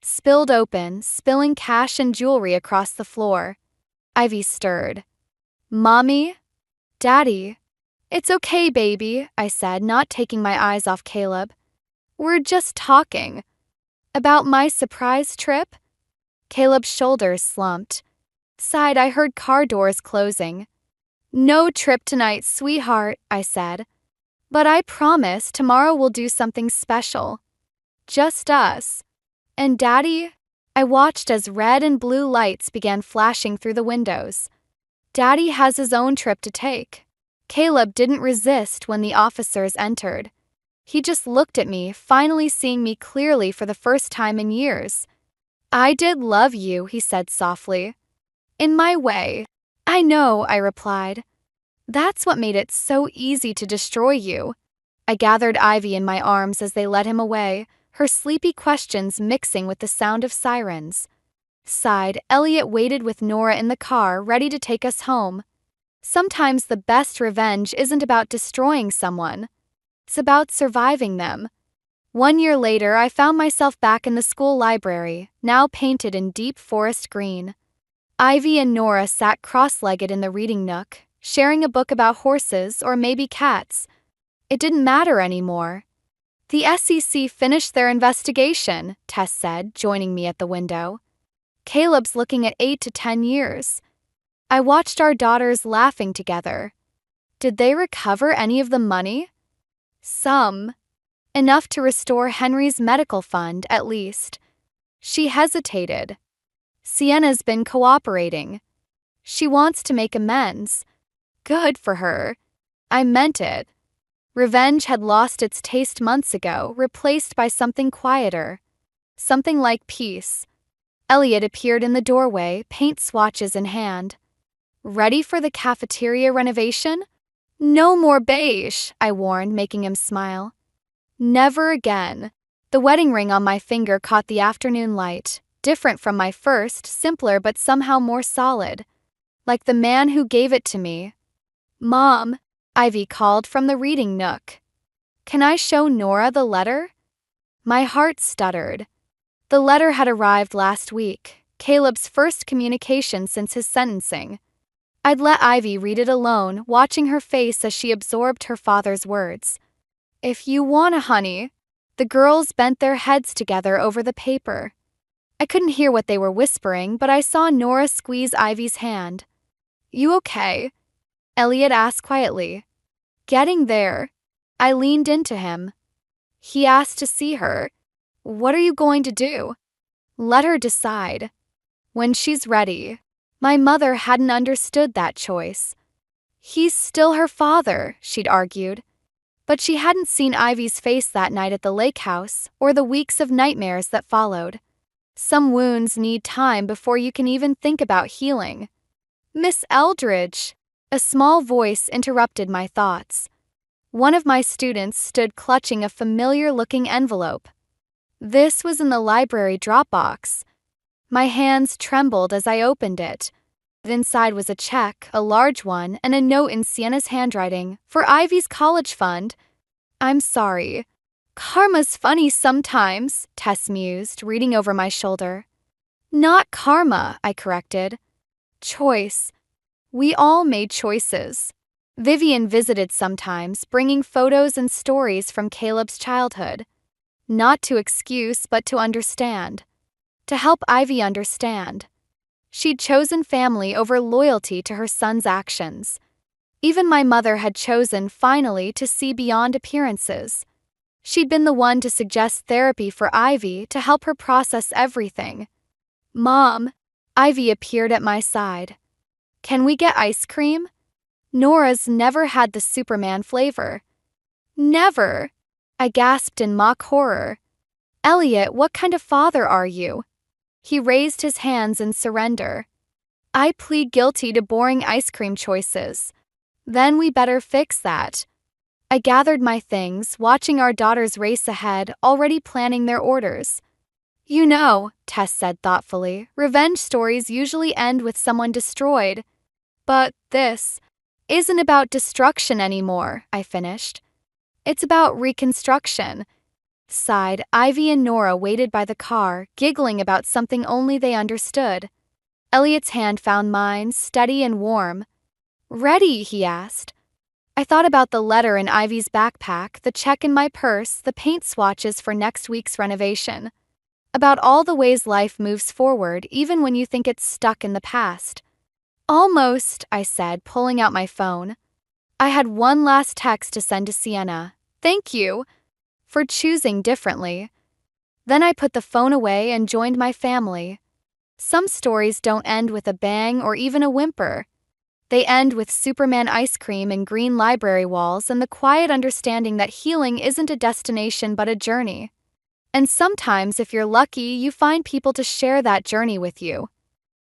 Spilled open, spilling cash and jewelry across the floor. Ivy stirred. Mommy? Daddy? It's okay, baby, I said, not taking my eyes off Caleb. We're just talking. About my surprise trip? Caleb's shoulders slumped. Side, I heard car doors closing. No trip tonight, sweetheart, I said. But I promise tomorrow we'll do something special. Just us. And Daddy? I watched as red and blue lights began flashing through the windows. Daddy has his own trip to take. Caleb didn't resist when the officers entered. He just looked at me, finally seeing me clearly for the first time in years. I did love you, he said softly. In my way. I know, I replied. That's what made it so easy to destroy you. I gathered Ivy in my arms as they led him away, her sleepy questions mixing with the sound of sirens. Sighed, Elliot waited with Nora in the car, ready to take us home. Sometimes the best revenge isn't about destroying someone. It's about surviving them. 1 year later, I found myself back in the school library, now painted in deep forest green. Ivy and Nora sat cross-legged in the reading nook, sharing a book about horses or maybe cats. It didn't matter anymore. The SEC finished their investigation, Tess said, joining me at the window. Caleb's looking at 8 to 10 years. I watched our daughters laughing together. Did they recover any of the money? Some. Enough to restore Henry's medical fund, at least. She hesitated. Sienna's been cooperating. She wants to make amends. Good for her. I meant it. Revenge had lost its taste months ago, replaced by something quieter. Something like peace. Elliot appeared in the doorway, paint swatches in hand. Ready for the cafeteria renovation? No more beige, I warned, making him smile. Never again. The wedding ring on my finger caught the afternoon light, different from my first, simpler but somehow more solid. Like the man who gave it to me. Mom, Ivy called from the reading nook. Can I show Nora the letter? My heart stuttered. The letter had arrived last week, Caleb's first communication since his sentencing. I'd let Ivy read it alone, watching her face as she absorbed her father's words. If you wanna, honey. The girls bent their heads together over the paper. I couldn't hear what they were whispering, but I saw Nora squeeze Ivy's hand. You okay? Elliot asked quietly. Getting there. I leaned into him. He asked to see her. What are you going to do? Let her decide. When she's ready. My mother hadn't understood that choice. He's still her father, she'd argued. But she hadn't seen Ivy's face that night at the lake house, or the weeks of nightmares that followed. Some wounds need time before you can even think about healing. Miss Eldridge! A small voice interrupted my thoughts. One of my students stood clutching a familiar-looking envelope. This was in the library drop box. My hands trembled as I opened it. Inside was a check, a large one, and a note in Sienna's handwriting for Ivy's college fund. I'm sorry. Karma's funny sometimes, Tess mused, reading over my shoulder. Not karma, I corrected. Choice. We all made choices. Vivian visited sometimes, bringing photos and stories from Caleb's childhood. Not to excuse, but to understand. To help Ivy understand. She'd chosen family over loyalty to her son's actions. Even my mother had chosen, finally, to see beyond appearances. She'd been the one to suggest therapy for Ivy to help her process everything. Mom, Ivy appeared at my side. Can we get ice cream? Nora's never had the Superman flavor. Never! I gasped in mock horror. Elliot, what kind of father are you? He raised his hands in surrender. I plead guilty to boring ice cream choices. Then we better fix that. I gathered my things, watching our daughters race ahead, already planning their orders. You know, Tess said thoughtfully, revenge stories usually end with someone destroyed. But this isn't about destruction anymore, I finished. It's about reconstruction. Sighed, Ivy and Nora waited by the car, giggling about something only they understood. Elliot's hand found mine, steady and warm. Ready, he asked. I thought about the letter in Ivy's backpack, the check in my purse, the paint swatches for next week's renovation. About all the ways life moves forward, even when you think it's stuck in the past. Almost, I said, pulling out my phone. I had one last text to send to Sienna. Thank you for choosing differently. Then I put the phone away and joined my family. Some stories don't end with a bang or even a whimper. They end with Superman ice cream and green library walls and the quiet understanding that healing isn't a destination but a journey. And sometimes, if you're lucky, you find people to share that journey with you.